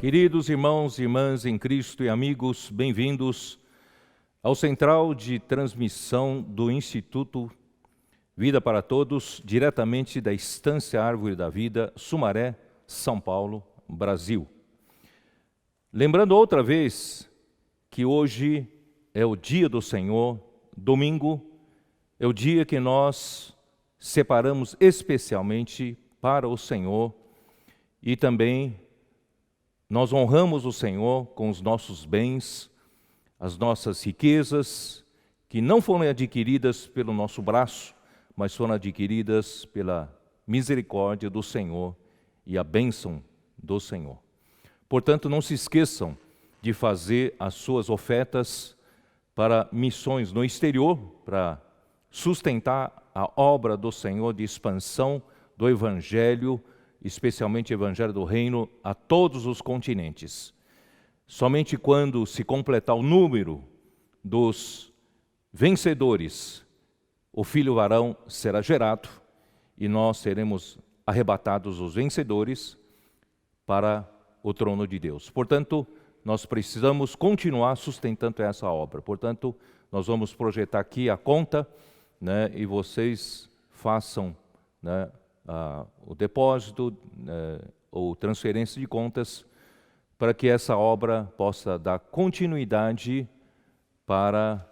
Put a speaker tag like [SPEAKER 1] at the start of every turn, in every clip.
[SPEAKER 1] Queridos irmãos e irmãs em Cristo e amigos, bem-vindos ao Central de Transmissão do Instituto Vida para Todos, diretamente da Estância Árvore da Vida, Sumaré, São Paulo, Brasil. Lembrando outra vez que hoje é o dia do Senhor, domingo, é o dia que nós separamos especialmente para o Senhor e também nós honramos o Senhor com os nossos bens, as nossas riquezas, que não foram adquiridas pelo nosso braço, mas foram adquiridas pela misericórdia do Senhor e a bênção do Senhor. Portanto, não se esqueçam de fazer as suas ofertas para missões no exterior, para sustentar a obra do Senhor de expansão do Evangelho, especialmente o Evangelho do Reino, a todos os continentes. Somente quando se completar o número dos vencedores, o Filho varão será gerado e nós seremos arrebatados os vencedores para o trono de Deus. Portanto, nós precisamos continuar sustentando essa obra. Portanto, nós vamos projetar aqui a conta, e vocês façam, o depósito ou transferência de contas para que essa obra possa dar continuidade para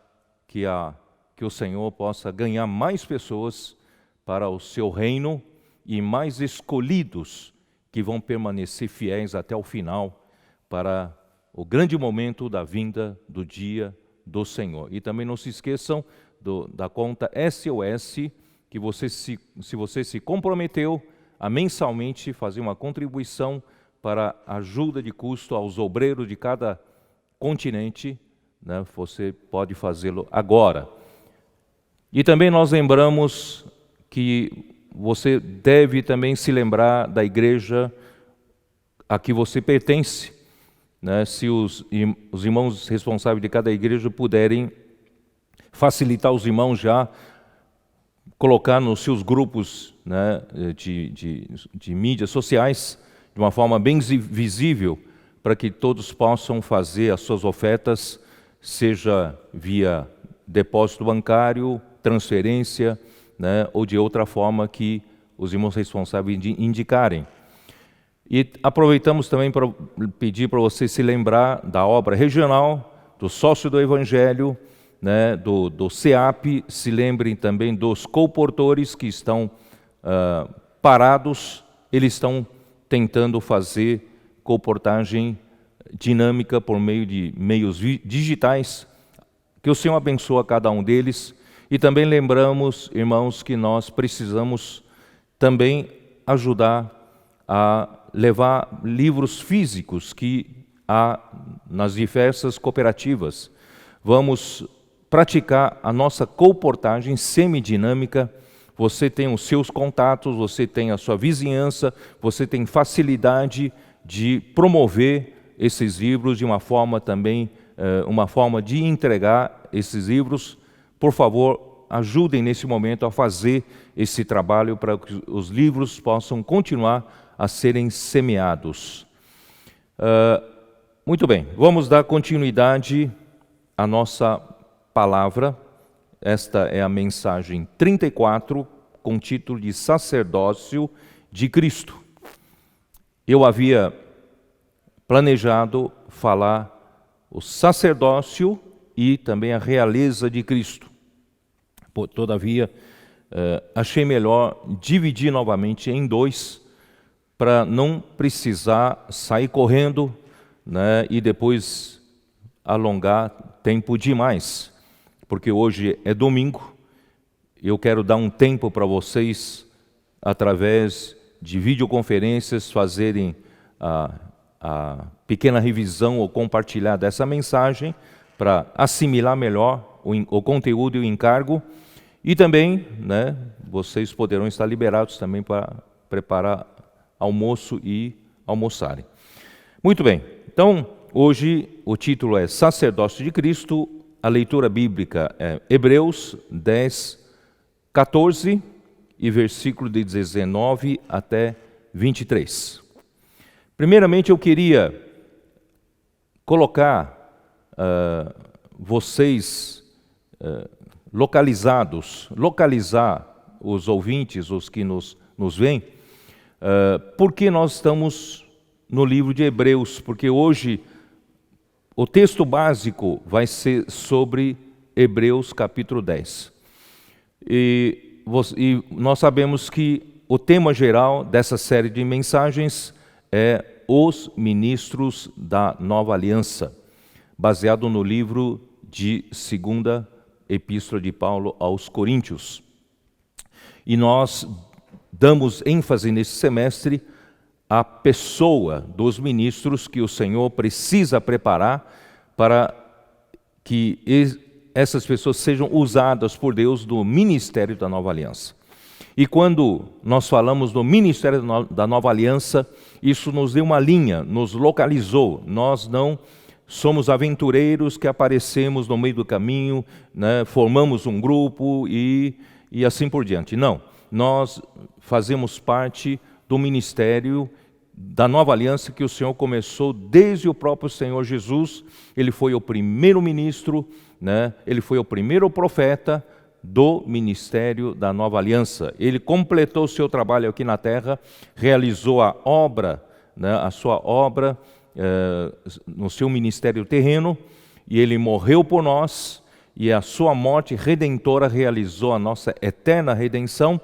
[SPEAKER 1] que o Senhor possa ganhar mais pessoas para o seu reino e mais escolhidos que vão permanecer fiéis até o final para o grande momento da vinda do dia do Senhor. E também não se esqueçam da conta SOS, que se você se comprometeu a mensalmente fazer uma contribuição para ajuda de custo aos obreiros de cada continente, você pode fazê-lo agora. E também nós lembramos que você deve também se lembrar da igreja a que você pertence, se os irmãos responsáveis de cada igreja puderem facilitar os irmãos já, colocar nos seus grupos de mídias sociais, de uma forma bem visível, para que todos possam fazer as suas ofertas, seja via depósito bancário, transferência, ou de outra forma que os irmãos responsáveis indicarem. E aproveitamos também para pedir para você se lembrar da obra regional, do sócio do Evangelho, do CEAP, se lembrem também dos colportores que estão parados, eles estão tentando fazer colportagem dinâmica por meio de meios digitais, que o Senhor abençoe a cada um deles. E também lembramos, irmãos, que nós precisamos também ajudar a levar livros físicos que há nas diversas cooperativas. Vamos praticar a nossa colportagem semidinâmica. Você tem os seus contatos, você tem a sua vizinhança, você tem facilidade de promover esses livros de uma forma também, uma forma de entregar esses livros. Por favor, ajudem nesse momento a fazer esse trabalho para que os livros possam continuar a serem semeados. Muito bem, vamos dar continuidade à nossa palavra. Esta é a mensagem 34, com o título de Sacerdócio de Cristo. Eu havia planejado falar o sacerdócio e também a realeza de Cristo. Todavia, achei melhor dividir novamente em dois, para não precisar sair correndo, e depois alongar tempo demais. Porque hoje é domingo, eu quero dar um tempo para vocês, através de videoconferências, fazerem a pequena revisão ou compartilhar dessa mensagem, para assimilar melhor o conteúdo e o encargo, e também, vocês poderão estar liberados também para preparar almoço e almoçarem. Muito bem, então, hoje o título é Sacerdócio de Cristo. A leitura bíblica é Hebreus 10, 14 e versículo de 19 até 23. Primeiramente, eu queria colocar vocês localizar os ouvintes, os que nos veem, porque nós estamos no livro de Hebreus, porque hoje o texto básico vai ser sobre Hebreus capítulo 10. E nós sabemos que o tema geral dessa série de mensagens é os ministros da nova aliança, baseado no livro de 2ª Epístola de Paulo aos Coríntios. E nós damos ênfase nesse semestre à pessoa dos ministros que o Senhor precisa preparar para que essas pessoas sejam usadas por Deus no ministério da nova aliança. E quando nós falamos do ministério da nova aliança, isso nos deu uma linha, nos localizou. Nós não somos aventureiros que aparecemos no meio do caminho, né, formamos um grupo e assim por diante. Não, nós fazemos parte do ministério da nova aliança que o Senhor começou desde o próprio Senhor Jesus. Ele foi o primeiro ministro, né, ele foi o primeiro profeta do ministério da nova aliança. Ele completou o seu trabalho aqui na terra, realizou a obra, né, a sua obra no seu ministério terreno, e ele morreu por nós, e a sua morte redentora realizou a nossa eterna redenção,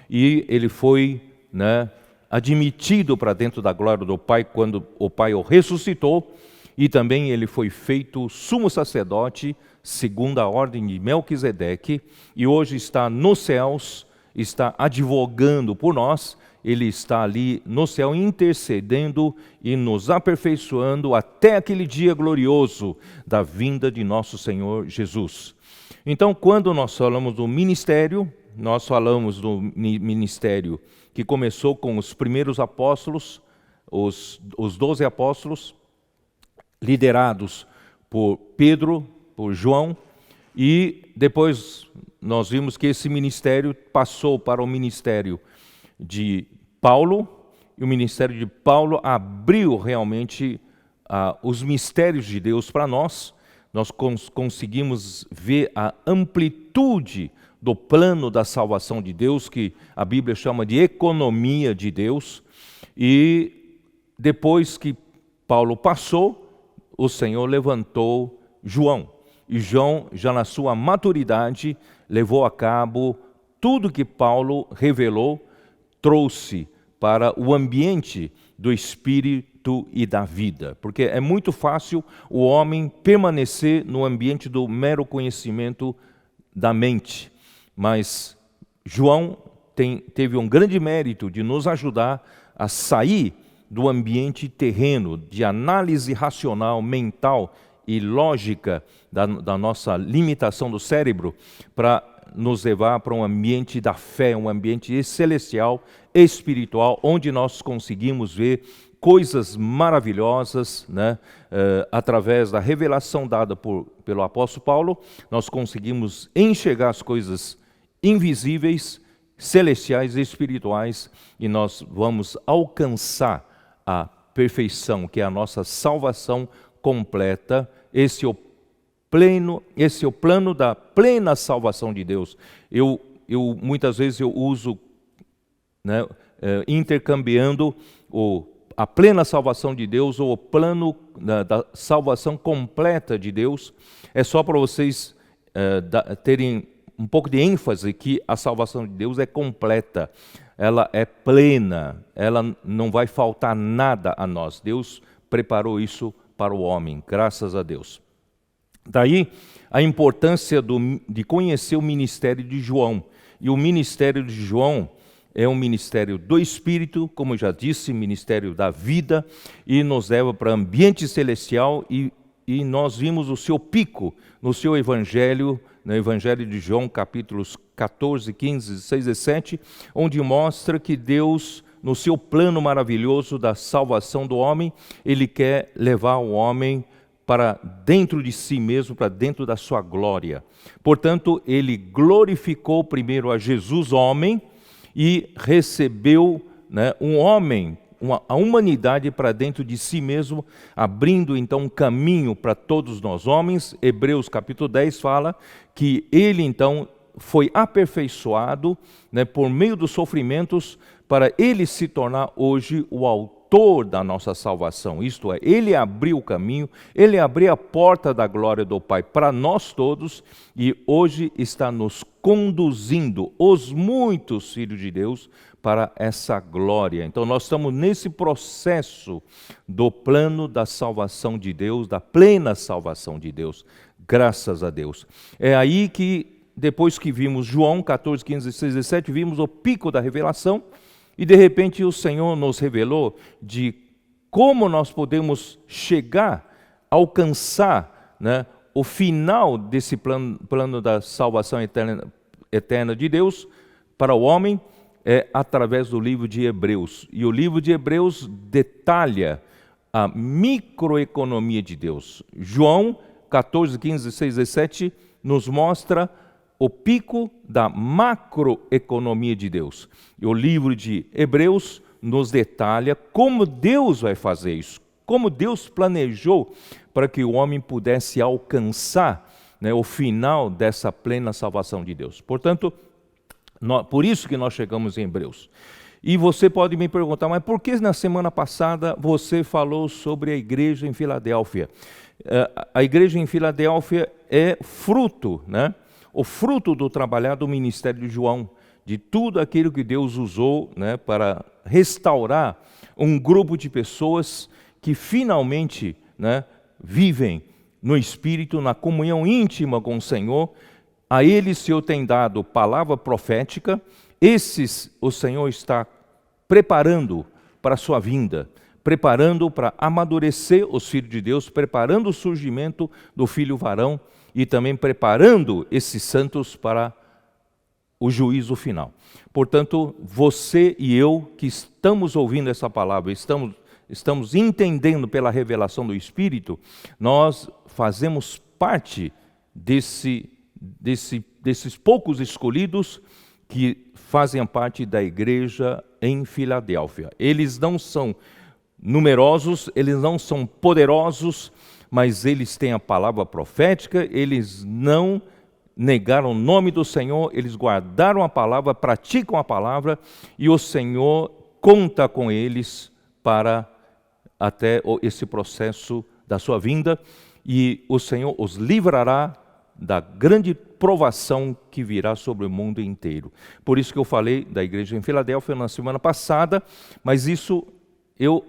[SPEAKER 1] e ele foi, né, admitido para dentro da glória do Pai quando o Pai o ressuscitou, e também ele foi feito sumo sacerdote segundo a ordem de Melquisedeque, e hoje está nos céus, está advogando por nós. Ele está ali no céu intercedendo e nos aperfeiçoando até aquele dia glorioso da vinda de nosso Senhor Jesus. Então, quando nós falamos do ministério, nós falamos do ministério que começou com os primeiros apóstolos, os 12 apóstolos, liderados por Pedro, por João, e depois nós vimos que esse ministério passou para o ministério de Paulo, e o ministério de Paulo abriu realmente os mistérios de Deus para nós. Nós conseguimos ver a amplitude do plano da salvação de Deus, que a Bíblia chama de economia de Deus, e depois que Paulo passou, o Senhor levantou João, e João, já na sua maturidade, levou a cabo tudo que Paulo revelou, trouxe para o ambiente do Espírito e da vida. Porque é muito fácil o homem permanecer no ambiente do mero conhecimento da mente. Mas João teve um grande mérito de nos ajudar a sair do ambiente terreno, de análise racional, mental e lógica da nossa limitação do cérebro, para nos levar para um ambiente da fé, um ambiente celestial, espiritual, onde nós conseguimos ver coisas maravilhosas, né? Através da revelação dada pelo apóstolo Paulo, nós conseguimos enxergar as coisas invisíveis, celestiais e espirituais, e nós vamos alcançar a perfeição, que é a nossa salvação completa. Esse é o plano da plena salvação de Deus. Eu muitas vezes eu uso, né, intercambiando a plena salvação de Deus ou o plano da salvação completa de Deus. É só para vocês terem um pouco de ênfase que a salvação de Deus é completa, ela é plena, ela não vai faltar nada a nós. Deus preparou isso para o homem, graças a Deus. Daí a importância de conhecer o ministério de João. E o ministério de João é um ministério do Espírito, como eu já disse, ministério da vida, e nos leva para ambiente celestial, e nós vimos o seu pico no seu evangelho, no evangelho de João, capítulos 14, 15, 16 e 17, onde mostra que Deus, no seu plano maravilhoso da salvação do homem, Ele quer levar o homem para dentro de si mesmo, para dentro da sua glória. Portanto, Ele glorificou primeiro a Jesus homem, e recebeu, né, um homem a humanidade para dentro de si mesmo, abrindo então um caminho para todos nós homens. Hebreus capítulo 10 fala que ele então foi aperfeiçoado, né, por meio dos sofrimentos, para ele se tornar hoje o autor da nossa salvação. Isto é, ele abriu o caminho, ele abriu a porta da glória do Pai para nós todos, e hoje está nos conduzindo, os muitos filhos de Deus, para essa glória. Então nós estamos nesse processo do plano da salvação de Deus, da plena salvação de Deus, graças a Deus. É aí que, depois que vimos João 14, 15, 16, 17, vimos o pico da revelação, e de repente o Senhor nos revelou de como nós podemos chegar, alcançar, né, o final desse plano da salvação eterna de Deus para o homem, é através do livro de Hebreus. E o livro de Hebreus detalha a microeconomia de Deus. João 14, 15, 16, 17 nos mostra o pico da macroeconomia de Deus. E o livro de Hebreus nos detalha como Deus vai fazer isso, como Deus planejou para que o homem pudesse alcançar, né, o final dessa plena salvação de Deus. Portanto, por isso que nós chegamos em Hebreus. E você pode me perguntar, mas por que na semana passada você falou sobre a igreja em Filadélfia? A igreja em Filadélfia é fruto, né? O fruto do trabalhar do ministério de João, de tudo aquilo que Deus usou, né, para restaurar um grupo de pessoas que finalmente, né, vivem no Espírito, na comunhão íntima com o Senhor. A eles o Senhor tem dado palavra profética, esses o Senhor está preparando para a sua vinda, preparando para amadurecer os filhos de Deus, preparando o surgimento do filho varão e também preparando esses santos para o juízo final. Portanto, você e eu que estamos ouvindo essa palavra, estamos entendendo pela revelação do Espírito, nós fazemos parte desses poucos escolhidos que fazem parte da igreja em Filadélfia. Eles não são numerosos, eles não são poderosos, mas eles têm a palavra profética, eles não negaram o nome do Senhor, eles guardaram a palavra, praticam a palavra, e o Senhor conta com eles para até esse processo da sua vinda, e o Senhor os livrará da grande provação que virá sobre o mundo inteiro. Por isso que eu falei da igreja em Filadélfia na semana passada, mas isso eu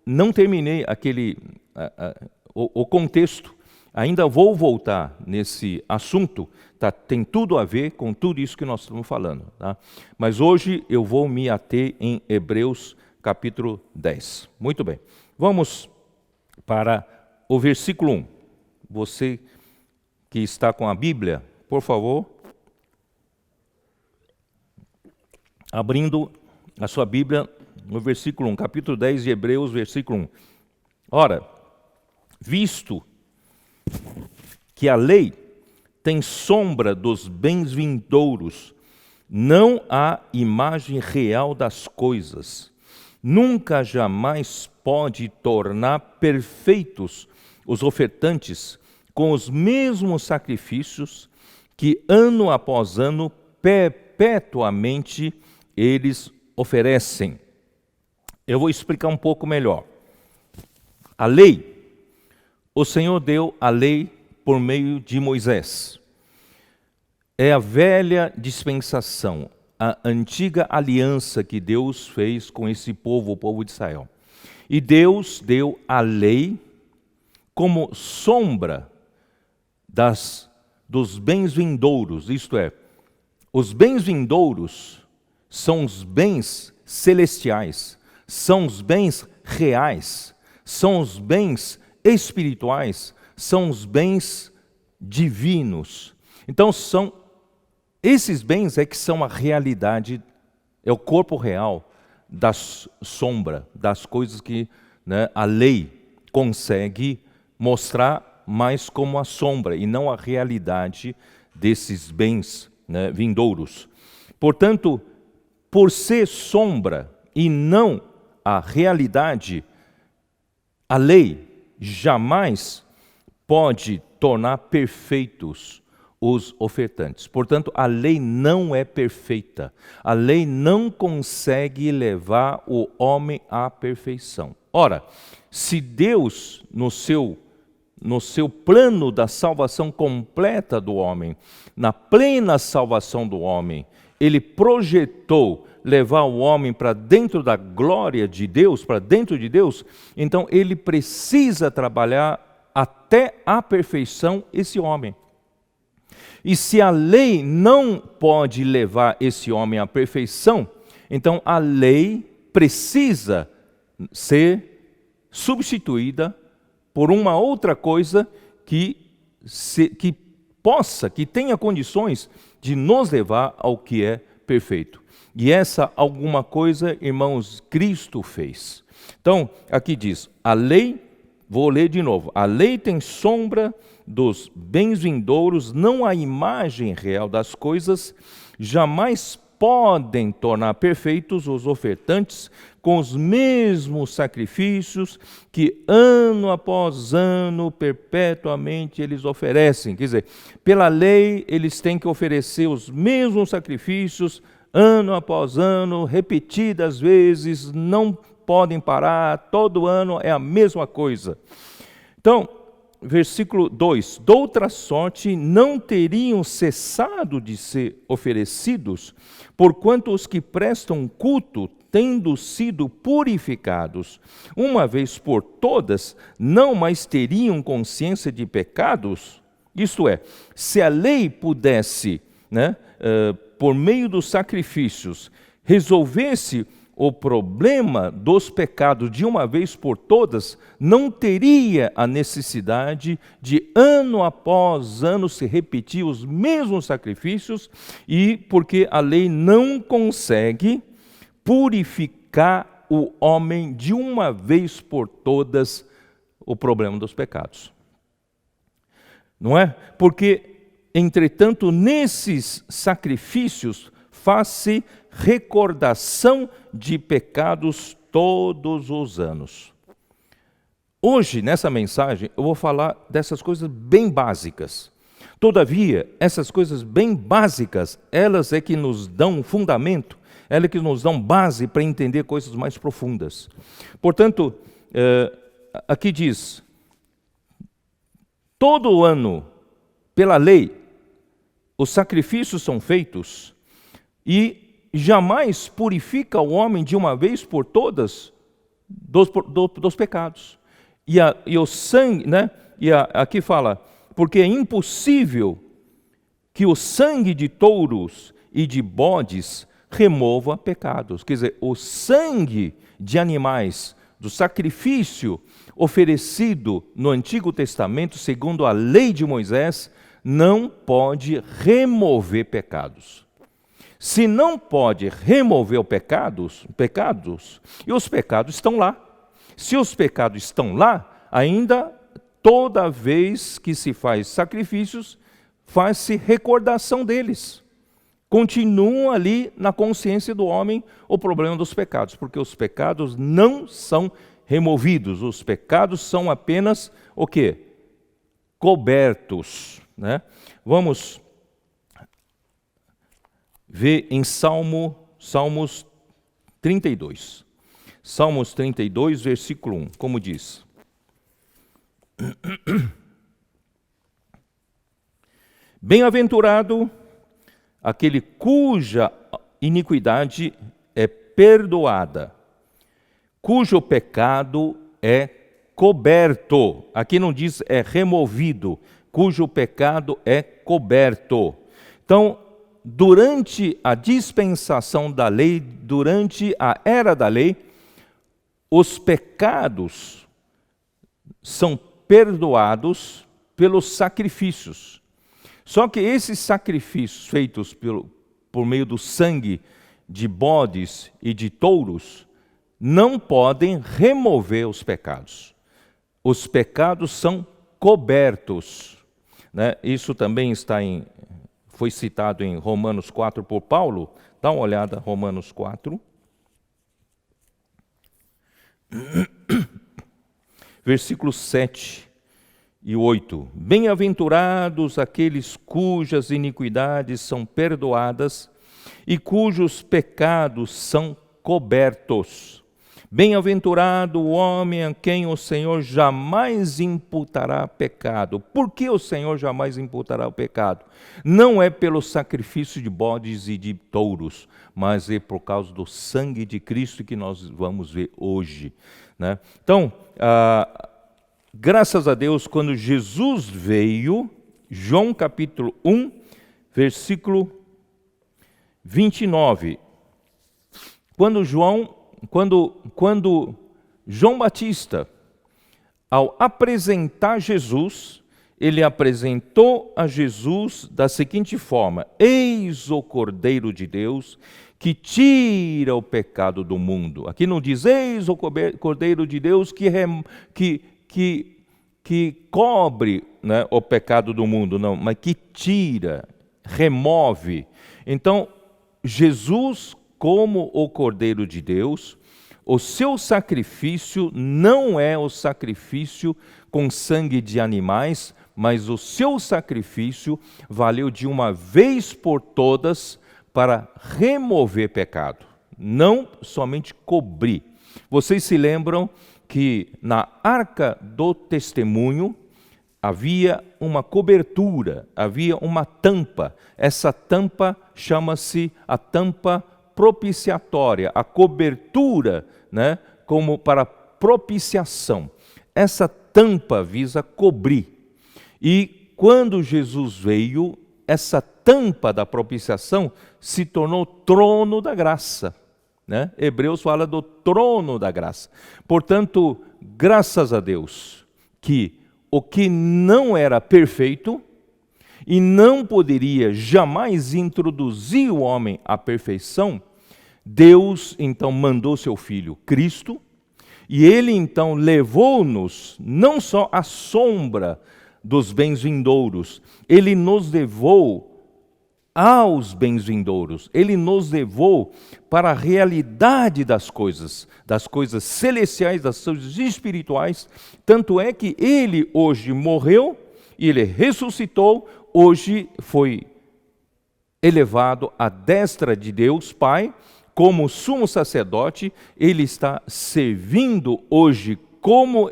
[SPEAKER 1] não terminei o contexto. Ainda vou voltar nesse assunto, tá? Tem tudo a ver com tudo isso que nós estamos falando. Tá? Mas hoje eu vou me ater em Hebreus capítulo 10. Muito bem, vamos para o versículo 1. Você que está com a Bíblia, por favor, abrindo a sua Bíblia no versículo 1, capítulo 10 de Hebreus, versículo 1. Ora, visto que a lei tem sombra dos bens vindouros, não há imagem real das coisas, nunca jamais pode tornar perfeitos os ofertantes com os mesmos sacrifícios que ano após ano perpetuamente eles oferecem. Eu vou explicar um pouco melhor. A lei, o Senhor deu a lei por meio de Moisés. É a velha dispensação, a antiga aliança que Deus fez com esse povo, o povo de Israel. E Deus deu a lei como sombra dos bens vindouros, isto é, os bens vindouros são os bens celestiais, são os bens reais, são os bens espirituais, são os bens divinos. Então são esses bens que são a realidade, é o corpo real da sombra, das coisas que, né, a lei consegue mostrar mais como a sombra e não a realidade desses bens, né, vindouros. Portanto, por ser sombra e não a realidade, a lei jamais pode tornar perfeitos os ofertantes. Portanto, a lei não é perfeita. A lei não consegue levar o homem à perfeição. Ora, se Deus, no seu plano da salvação completa do homem, na plena salvação do homem, Ele projetou levar o homem para dentro da glória de Deus, para dentro de Deus, então Ele precisa trabalhar até a perfeição esse homem. E se a lei não pode levar esse homem à perfeição, então a lei precisa ser substituída por uma outra coisa que tenha condições de nos levar ao que é perfeito. E essa alguma coisa, irmãos, Cristo fez. Então, aqui diz, a lei, vou ler de novo, a lei tem sombra dos bens vindouros, não a imagem real das coisas, jamais podem tornar perfeitos os ofertantes com os mesmos sacrifícios que ano após ano, perpetuamente eles oferecem. Quer dizer, pela lei eles têm que oferecer os mesmos sacrifícios ano após ano, repetidas vezes, não podem parar, todo ano é a mesma coisa. Então, versículo 2, doutra sorte não teriam cessado de ser oferecidos, porquanto os que prestam culto, tendo sido purificados, uma vez por todas, não mais teriam consciência de pecados. Isto é, se a lei pudesse, por meio dos sacrifícios, resolvesse o problema dos pecados de uma vez por todas, não teria a necessidade de ano após ano se repetir os mesmos sacrifícios, e porque a lei não consegue purificar o homem de uma vez por todas o problema dos pecados. Não é? Porque, entretanto, nesses sacrifícios faz-se recordação de pecados todos os anos. Hoje, nessa mensagem, eu vou falar dessas coisas bem básicas. Todavia, essas coisas bem básicas, elas é que nos dão fundamento, elas é que nos dão base para entender coisas mais profundas. Portanto, aqui diz, todo ano, pela lei, os sacrifícios são feitos e jamais purifica o homem de uma vez por todas dos pecados. E o sangue, aqui fala, porque é impossível que o sangue de touros e de bodes remova pecados. Quer dizer, o sangue de animais, do sacrifício oferecido no Antigo Testamento, segundo a lei de Moisés, não pode remover pecados. Se não pode remover pecados, e os pecados estão lá. Se os pecados estão lá, ainda toda vez que se faz sacrifícios, faz-se recordação deles. Continuam ali na consciência do homem o problema dos pecados, porque os pecados não são removidos, os pecados são apenas o quê? Cobertos. Vamos ver em Salmos 32. Salmos 32, versículo 1, como diz. Bem-aventurado aquele cuja iniquidade é perdoada, cujo pecado é coberto. Aqui não diz é removido, cujo pecado é coberto. Então, durante a dispensação da lei, durante a era da lei, os pecados são perdoados pelos sacrifícios. Só que esses sacrifícios feitos por meio do sangue de bodes e de touros não podem remover os pecados. Os pecados são cobertos. Isso também foi citado em Romanos 4 por Paulo. Dá uma olhada, Romanos 4. Versículos 7 e 8. Bem-aventurados aqueles cujas iniquidades são perdoadas e cujos pecados são cobertos. Bem-aventurado o homem a quem o Senhor jamais imputará pecado. Por que o Senhor jamais imputará o pecado? Não é pelo sacrifício de bodes e de touros, mas é por causa do sangue de Cristo que nós vamos ver hoje, né? Então, graças a Deus, quando Jesus veio, João capítulo 1, versículo 29. Quando João Batista, ao apresentar Jesus, ele apresentou a Jesus da seguinte forma: eis o Cordeiro de Deus que tira o pecado do mundo. Aqui não diz eis o Cordeiro de Deus que cobre, né, o pecado do mundo, não, mas que tira, remove. Então, Jesus, como o Cordeiro de Deus, o seu sacrifício não é o sacrifício com sangue de animais, mas o seu sacrifício valeu de uma vez por todas para remover pecado, não somente cobrir. Vocês se lembram que na Arca do Testemunho havia uma cobertura, havia uma tampa. Essa tampa chama-se a tampa propiciatória, a cobertura, né, como para propiciação. Essa tampa visa cobrir. E quando Jesus veio, essa tampa da propiciação se tornou trono da graça, né? Hebreus fala do trono da graça. Portanto, graças a Deus que o que não era perfeito e não poderia jamais introduzir o homem à perfeição, Deus então mandou seu Filho Cristo, e Ele então levou-nos não só à sombra dos bens vindouros, Ele nos levou aos bens vindouros, Ele nos levou para a realidade das coisas celestiais, das coisas espirituais. Tanto é que Ele hoje morreu e Ele ressuscitou, hoje foi elevado à destra de Deus Pai, como sumo sacerdote. Ele está servindo hoje como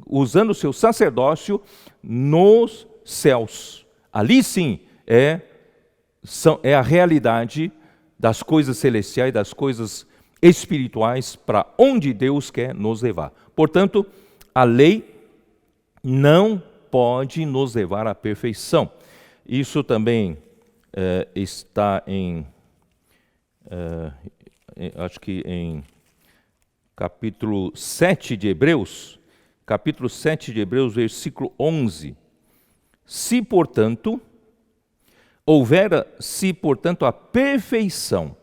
[SPEAKER 1] usando o seu sacerdócio nos céus. Ali sim é a realidade das coisas celestiais, das coisas espirituais, para onde Deus quer nos levar. Portanto, a lei não pode nos levar à perfeição. Isso também está acho que em capítulo 7 de Hebreus, versículo 11. Se, portanto, a perfeição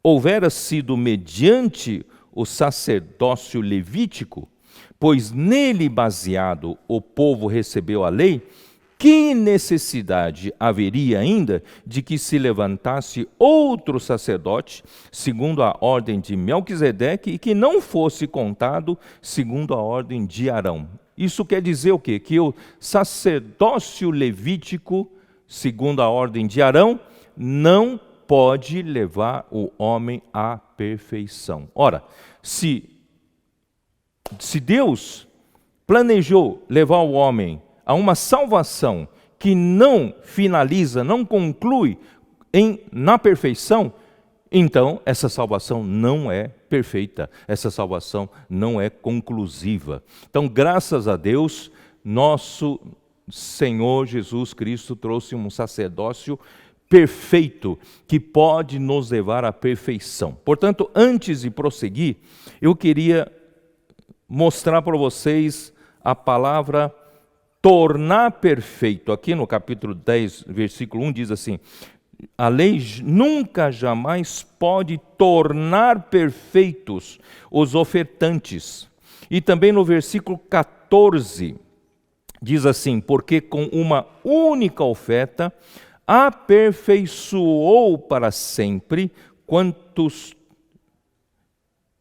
[SPEAKER 1] houvera sido mediante o sacerdócio levítico, pois nele baseado o povo recebeu a lei, que necessidade haveria ainda de que se levantasse outro sacerdote, segundo a ordem de Melquisedeque, e que não fosse contado segundo a ordem de Arão? Isso quer dizer o quê? Que o sacerdócio levítico, segundo a ordem de Arão, não pode levar o homem à perfeição. Ora, se Deus planejou levar o homem a uma salvação que não finaliza, não conclui na perfeição, então essa salvação não é perfeita, essa salvação não é conclusiva. Então, graças a Deus, nosso Senhor Jesus Cristo trouxe um sacerdócio perfeito que pode nos levar à perfeição. Portanto, antes de prosseguir, eu queria mostrar para vocês a palavra tornar perfeito. Aqui no capítulo 10, versículo 1 diz assim: a lei nunca jamais pode tornar perfeitos os ofertantes. E também no versículo 14 diz assim: porque com uma única oferta aperfeiçoou para sempre quantos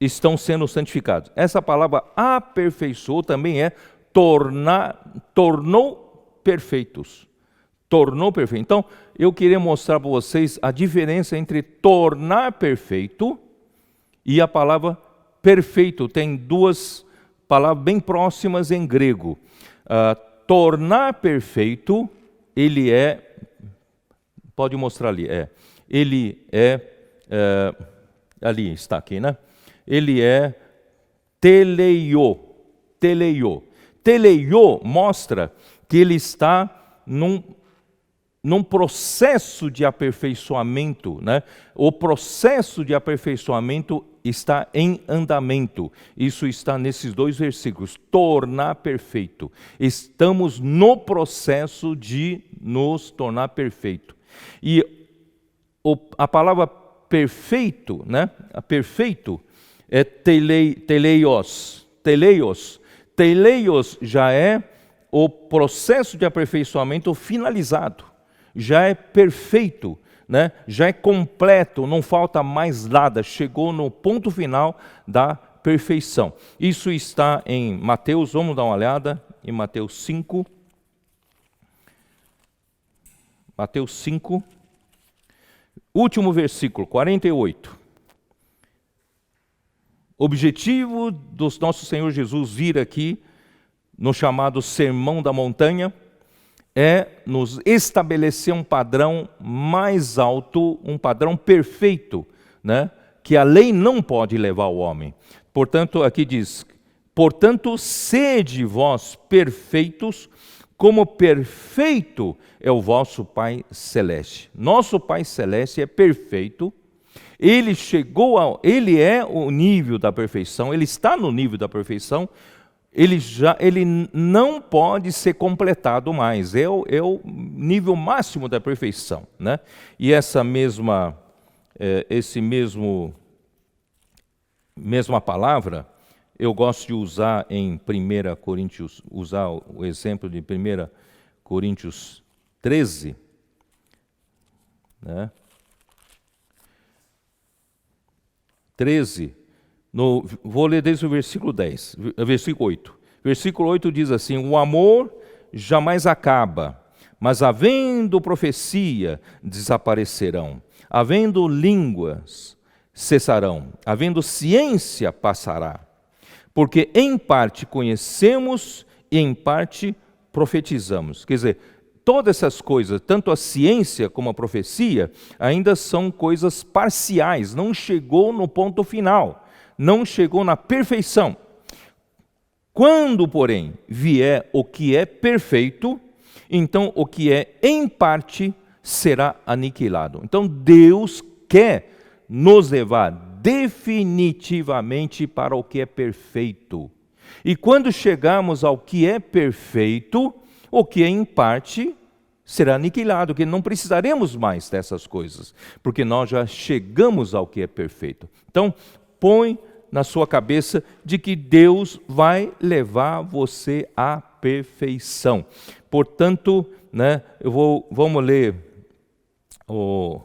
[SPEAKER 1] estão sendo santificados. Essa palavra aperfeiçoou também é tornou perfeitos. Tornou perfeito. Então, eu queria mostrar para vocês a diferença entre tornar perfeito e a palavra perfeito. Tem duas palavras bem próximas em grego. Tornar perfeito, ele é, pode mostrar ali, ele é, ali está aqui, né? Ele é teleio. Teleio mostra que ele está num processo de aperfeiçoamento, né? O processo de aperfeiçoamento está em andamento. Isso está nesses dois versículos, tornar perfeito. Estamos no processo de nos tornar perfeito. E a palavra perfeito, né? Perfeito é teleios. Teleios já é o processo de aperfeiçoamento finalizado. Já é perfeito, né? Já é completo, não falta mais nada, chegou no ponto final da perfeição. Isso está em Mateus, vamos dar uma olhada, em Mateus 5. Mateus 5, último versículo, 48. O objetivo do nosso Senhor Jesus vir aqui, no chamado Sermão da Montanha, é nos estabelecer um padrão mais alto, um padrão perfeito, né? Que a lei não pode levar o homem. Portanto, aqui diz, portanto, sede vós perfeitos, como perfeito é o vosso Pai Celeste. Nosso Pai Celeste é perfeito, ele é o nível da perfeição, ele está no nível da perfeição, ele não pode ser completado mais, é o nível máximo da perfeição, né? E mesma palavra, eu gosto de usar em 1 Coríntios, usar o exemplo de 1 Coríntios 13, né? 13, vou ler desde o versículo 10, versículo 8. Versículo 8 diz assim, o amor jamais acaba, mas havendo profecia, desaparecerão. Havendo línguas, cessarão. Havendo ciência, passará. Porque em parte conhecemos e em parte profetizamos. Quer dizer, todas essas coisas, tanto a ciência como a profecia, ainda são coisas parciais, não chegou no ponto final, não chegou na perfeição. Quando, porém, vier o que é perfeito, então o que é em parte será aniquilado. Então Deus quer nos levar definitivamente para o que é perfeito. E quando chegarmos ao que é perfeito, o que é em parte será aniquilado, que não precisaremos mais dessas coisas, porque nós já chegamos ao que é perfeito. Então, põe na sua cabeça de que Deus vai levar você à perfeição. Portanto, né, vamos ler ó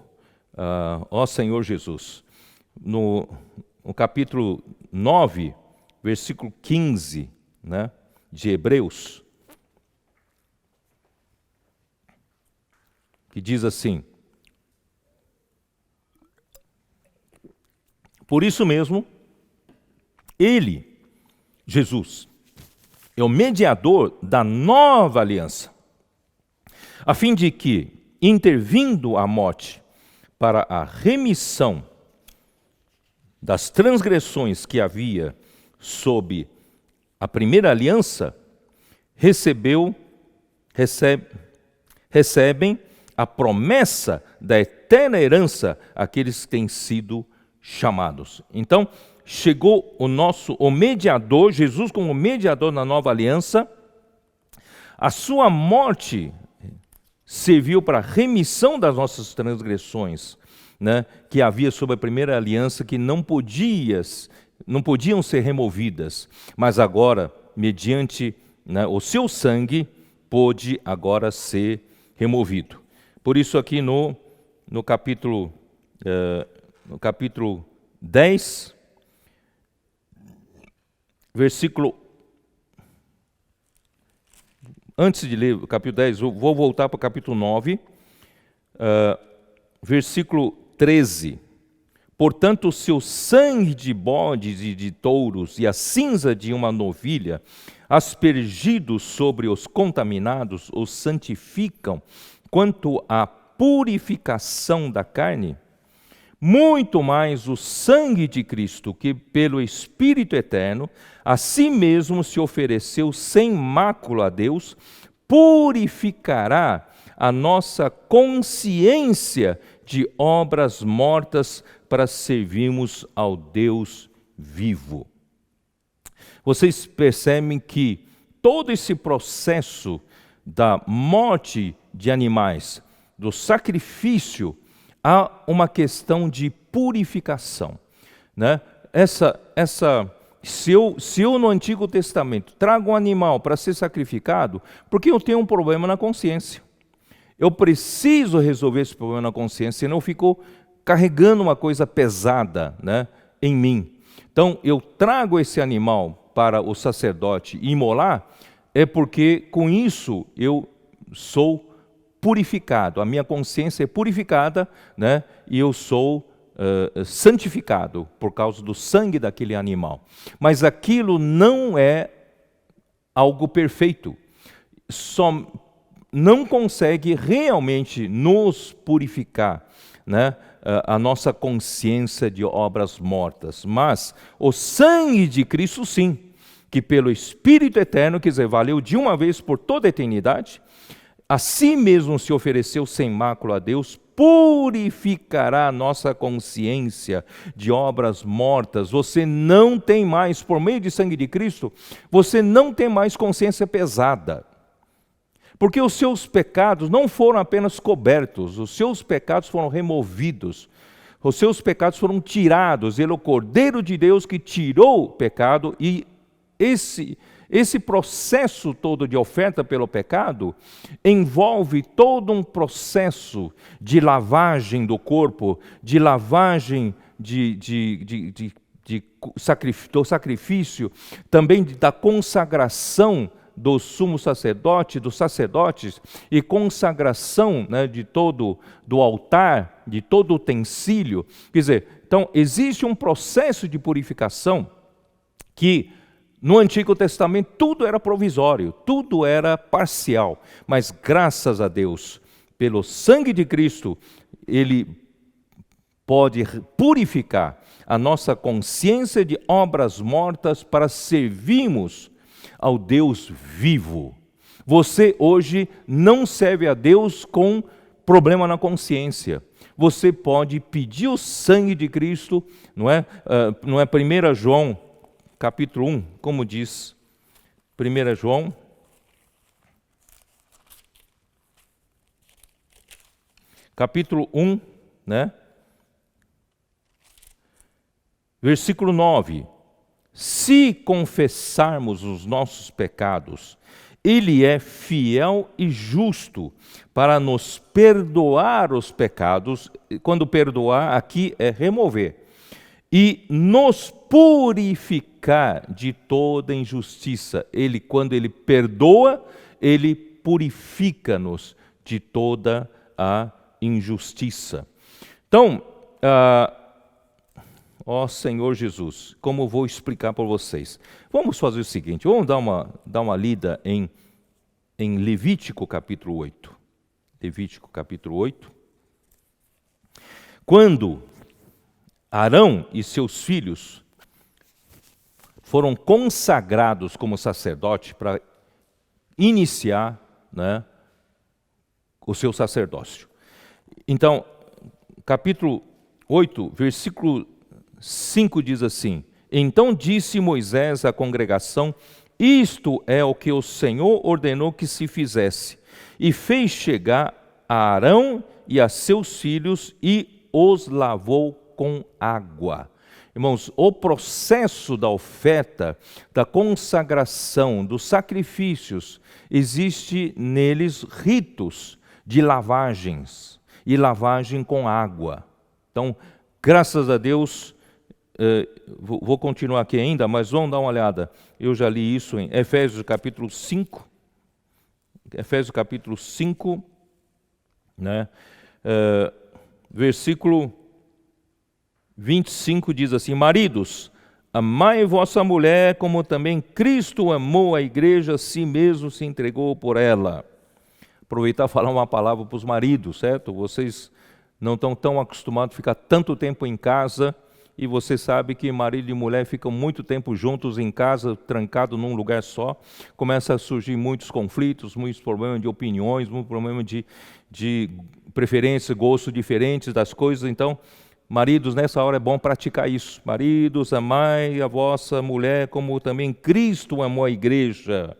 [SPEAKER 1] Senhor Jesus, no capítulo 9, versículo 15, né, de Hebreus, que diz assim, por isso mesmo, ele, Jesus, é o mediador da nova aliança, a fim de que, intervindo a morte para a remissão das transgressões que havia sob a primeira aliança, recebem a promessa da eterna herança àqueles que têm sido chamados. Então, chegou o mediador, Jesus como mediador na nova aliança, a sua morte serviu para a remissão das nossas transgressões, né, que havia sob a primeira aliança, que não podiam ser removidas, mas agora, mediante, né, o seu sangue, pôde agora ser removido. Por isso aqui no capítulo 10, versículo... Antes de ler o capítulo 10, eu vou voltar para o capítulo 9, versículo 13. Portanto, se o sangue de bodes e de touros e a cinza de uma novilha, aspergidos sobre os contaminados, os santificam quanto à purificação da carne, muito mais o sangue de Cristo, que pelo Espírito eterno, a si mesmo se ofereceu sem mácula a Deus, purificará a nossa consciência de obras mortas para servirmos ao Deus vivo. Vocês percebem que todo esse processo da morte de animais, do sacrifício, há uma questão de purificação, né? Se eu no Antigo Testamento trago um animal para ser sacrificado, porque eu tenho um problema na consciência. Eu preciso resolver esse problema na consciência, senão eu fico carregando uma coisa pesada, né, em mim. Então, eu trago esse animal para o sacerdote imolar, é porque com isso eu sou purificado, a minha consciência é purificada, né, e eu sou santificado por causa do sangue daquele animal. Mas aquilo não é algo perfeito, só não consegue realmente nos purificar, né, a nossa consciência de obras mortas. Mas o sangue de Cristo, sim, que pelo Espírito eterno, quer dizer, valeu de uma vez por toda a eternidade, a si mesmo se ofereceu sem mácula a Deus, purificará a nossa consciência de obras mortas. Você não tem mais, por meio de sangue de Cristo, você não tem mais consciência pesada. Porque os seus pecados não foram apenas cobertos, os seus pecados foram removidos. Os seus pecados foram tirados. Ele é o Cordeiro de Deus que tirou o pecado, e esse processo todo de oferta pelo pecado envolve todo um processo de lavagem do corpo, de lavagem do sacrifício, também da consagração do sumo sacerdote, dos sacerdotes, e consagração, né, do altar, de todo utensílio. Quer dizer, então existe um processo de purificação que no Antigo Testamento tudo era provisório, tudo era parcial, mas graças a Deus, pelo sangue de Cristo, Ele pode purificar a nossa consciência de obras mortas para servirmos ao Deus vivo. Você hoje não serve a Deus com problema na consciência. Você pode pedir o sangue de Cristo, não é 1 João capítulo 1, como diz 1 João, capítulo 1, né? Versículo 9. Se confessarmos os nossos pecados, Ele é fiel e justo para nos perdoar os pecados. Quando perdoar, aqui é remover. E nos purificar de toda injustiça. Quando Ele perdoa, Ele purifica-nos de toda a injustiça. Então, ó Senhor Jesus, como eu vou explicar para vocês? Vamos fazer o seguinte, vamos dar uma lida em Levítico capítulo 8. Levítico capítulo 8. Quando Arão e seus filhos foram consagrados como sacerdote para iniciar, né, o seu sacerdócio. Então, capítulo 8, versículo 5 diz assim: Então disse Moisés à congregação: Isto é o que o Senhor ordenou que se fizesse. E fez chegar a Arão e a seus filhos e os lavou com água. Irmãos, o processo da oferta, da consagração, dos sacrifícios, existe neles ritos de lavagens, e lavagem com água. Então, graças a Deus, vou continuar aqui ainda, mas vamos dar uma olhada. Eu já li isso em Efésios capítulo 5. Efésios capítulo 5, né? Versículo 25 diz assim: maridos, amai vossa mulher como também Cristo amou a igreja, a si mesmo se entregou por ela. Aproveitar e falar uma palavra para os maridos, certo? Vocês não estão tão acostumados a ficar tanto tempo em casa, e você sabe que marido e mulher ficam muito tempo juntos em casa, trancado num lugar só. Começa a surgir muitos conflitos, muitos problemas de opiniões, muitos problemas de preferência, gostos diferentes das coisas. Então, maridos, nessa hora é bom praticar isso. Maridos, amai a vossa mulher como também Cristo amou a igreja,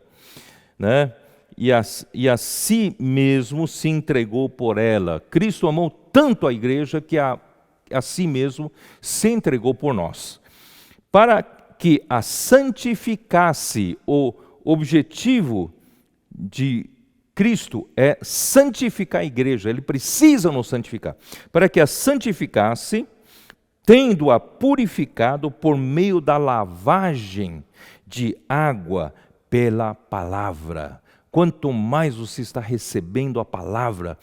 [SPEAKER 1] né? E a si mesmo se entregou por ela. Cristo amou tanto a igreja que a si mesmo se entregou por nós, para que a santificasse. O objetivo de Cristo é santificar a igreja, ele precisa nos santificar, para que a santificasse, tendo-a purificado por meio da lavagem de água pela palavra. Quanto mais você está recebendo a palavra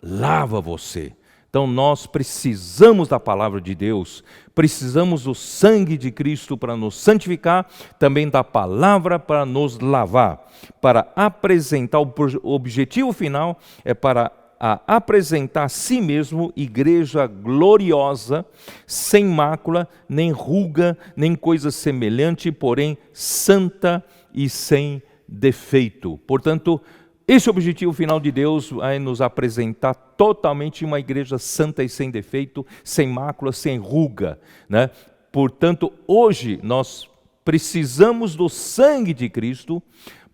[SPEAKER 1] lava você. Então nós precisamos da palavra de Deus, precisamos do sangue de Cristo para nos santificar, também da palavra para nos lavar, para apresentar, o objetivo final é para apresentar a si mesmo igreja gloriosa, sem mácula, nem ruga, nem coisa semelhante, porém santa e sem defeito. Portanto, esse é o objetivo final de Deus, é nos apresentar totalmente uma igreja santa e sem defeito, sem mácula, sem ruga, né? Portanto, hoje nós precisamos do sangue de Cristo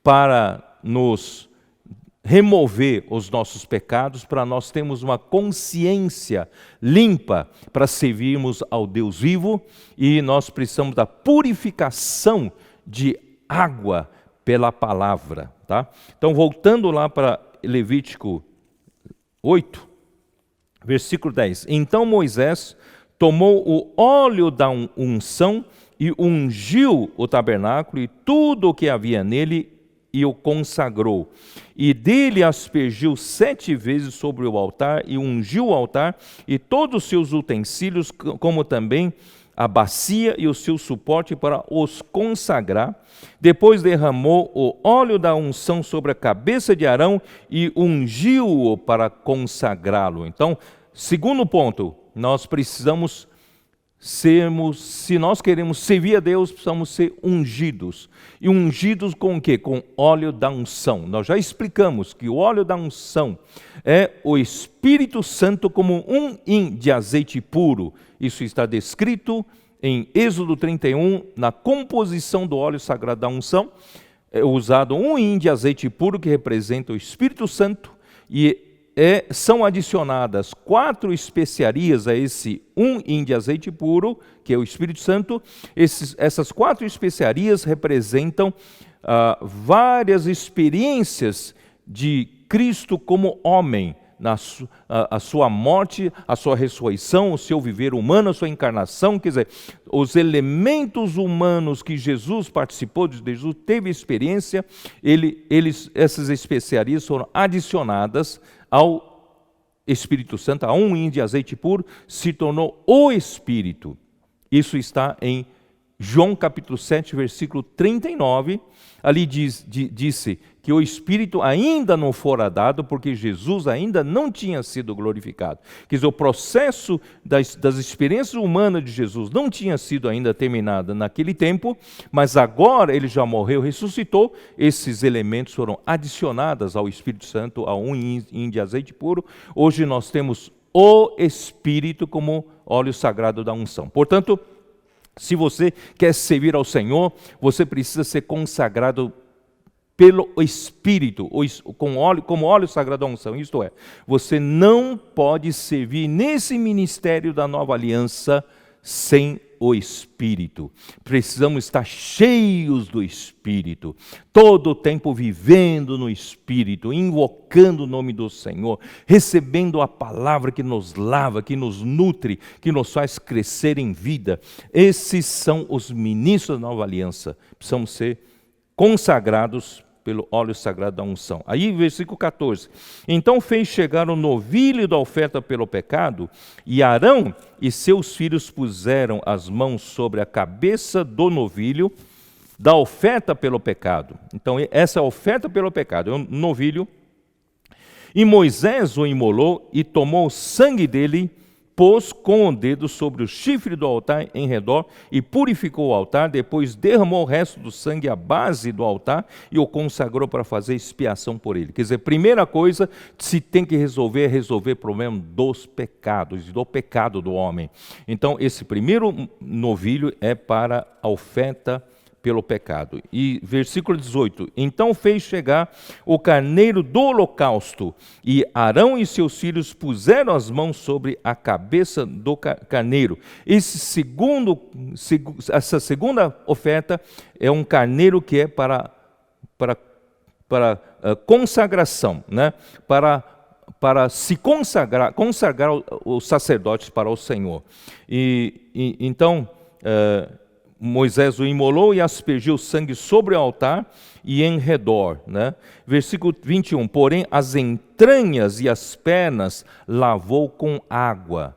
[SPEAKER 1] para nos remover os nossos pecados, para nós termos uma consciência limpa para servirmos ao Deus vivo, e nós precisamos da purificação de água pela palavra, tá? Então, voltando lá para Levítico 8, versículo 10. Então Moisés tomou o óleo da unção e ungiu o tabernáculo e tudo o que havia nele, e o consagrou. E dele aspergiu 7 vezes sobre o altar, e ungiu o altar e todos os seus utensílios, como também a bacia e o seu suporte, para os consagrar. Depois derramou o óleo da unção sobre a cabeça de Arão e ungiu-o para consagrá-lo. Então, segundo ponto, nós precisamos sermos, se nós queremos servir a Deus, precisamos ser ungidos. E ungidos com o quê? Com óleo da unção. Nós já explicamos que o óleo da unção é o Espírito Santo como um hin de azeite puro. Isso está descrito em Êxodo 31, na composição do óleo sagrado da unção. É usado um hin de azeite puro, que representa o Espírito Santo, e são adicionadas 4 especiarias a esse hin de azeite puro, que é o Espírito Santo. Essas 4 especiarias representam várias experiências de Cristo como homem, a sua morte, a sua ressurreição, o seu viver humano, a sua encarnação. Quer dizer, os elementos humanos que Jesus participou, Jesus teve experiência, essas especiarias foram adicionadas ao Espírito Santo. A um hin de azeite puro se tornou o Espírito. Isso está em João capítulo 7, versículo 39, ali disse que o Espírito ainda não fora dado, porque Jesus ainda não tinha sido glorificado. Quer dizer, o processo das experiências humanas de Jesus não tinha sido ainda terminado naquele tempo, mas agora ele já morreu, ressuscitou, esses elementos foram adicionados ao Espírito Santo, a um hin de azeite puro. Hoje nós temos o Espírito como óleo sagrado da unção. Portanto, se você quer servir ao Senhor, você precisa ser consagrado pelo Espírito, como óleo sagrado da unção. Isto é, você não pode servir nesse ministério da nova aliança sem o Espírito. Precisamos estar cheios do Espírito, todo o tempo vivendo no Espírito, invocando o nome do Senhor, recebendo a palavra que nos lava, que nos nutre, que nos faz crescer em vida. Esses são os ministros da nova aliança. Precisamos ser consagrados pelo óleo sagrado da unção. Aí, versículo 14. Então fez chegar o novilho da oferta pelo pecado, e Arão e seus filhos puseram as mãos sobre a cabeça do novilho da oferta pelo pecado. Então, essa oferta pelo pecado é um novilho. E Moisés o imolou e tomou o sangue dele, pôs com o dedo sobre o chifre do altar em redor e purificou o altar, depois derramou o resto do sangue à base do altar e o consagrou para fazer expiação por ele. Quer dizer, primeira coisa que se tem que resolver é resolver o problema dos pecados, do pecado do homem. Então, esse primeiro novilho é para a oferta pelo pecado. E versículo 18, então fez chegar o carneiro do holocausto, e Arão e seus filhos puseram as mãos sobre a cabeça do carneiro. Essa segunda oferta é um carneiro que é para consagração, né? Para se consagrar os sacerdotes para o Senhor. Então, Moisés o imolou e aspergiu o sangue sobre o altar e em redor. Né? Versículo 21, porém as entranhas e as pernas lavou com água.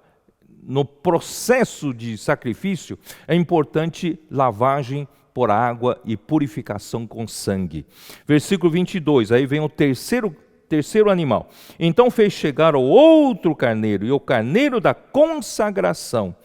[SPEAKER 1] No processo de sacrifício é importante lavagem por água e purificação com sangue. Versículo 22, aí vem o terceiro animal. Então fez chegar o outro carneiro, e o carneiro da consagração.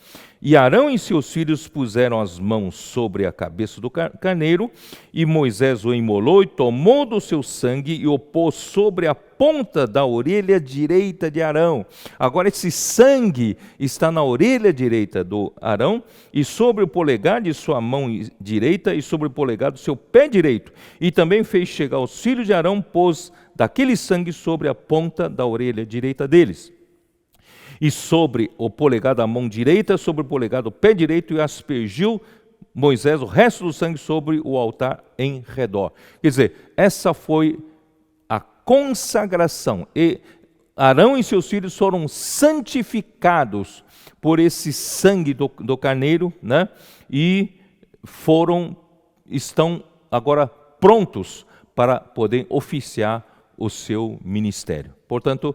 [SPEAKER 1] E Arão e seus filhos puseram as mãos sobre a cabeça do carneiro, e Moisés o imolou e tomou do seu sangue e o pôs sobre a ponta da orelha direita de Arão. Agora esse sangue está na orelha direita do Arão, e sobre o polegar de sua mão direita, e sobre o polegar do seu pé direito. E também fez chegar os filhos de Arão, pôs daquele sangue sobre a ponta da orelha direita deles. E sobre o polegar da mão direita, sobre o polegar do pé direito, e aspergiu Moisés o resto do sangue sobre o altar em redor. Quer dizer, essa foi a consagração. E Arão e seus filhos foram santificados por esse sangue do carneiro, né? E estão agora prontos para poder oficiar o seu ministério. Portanto,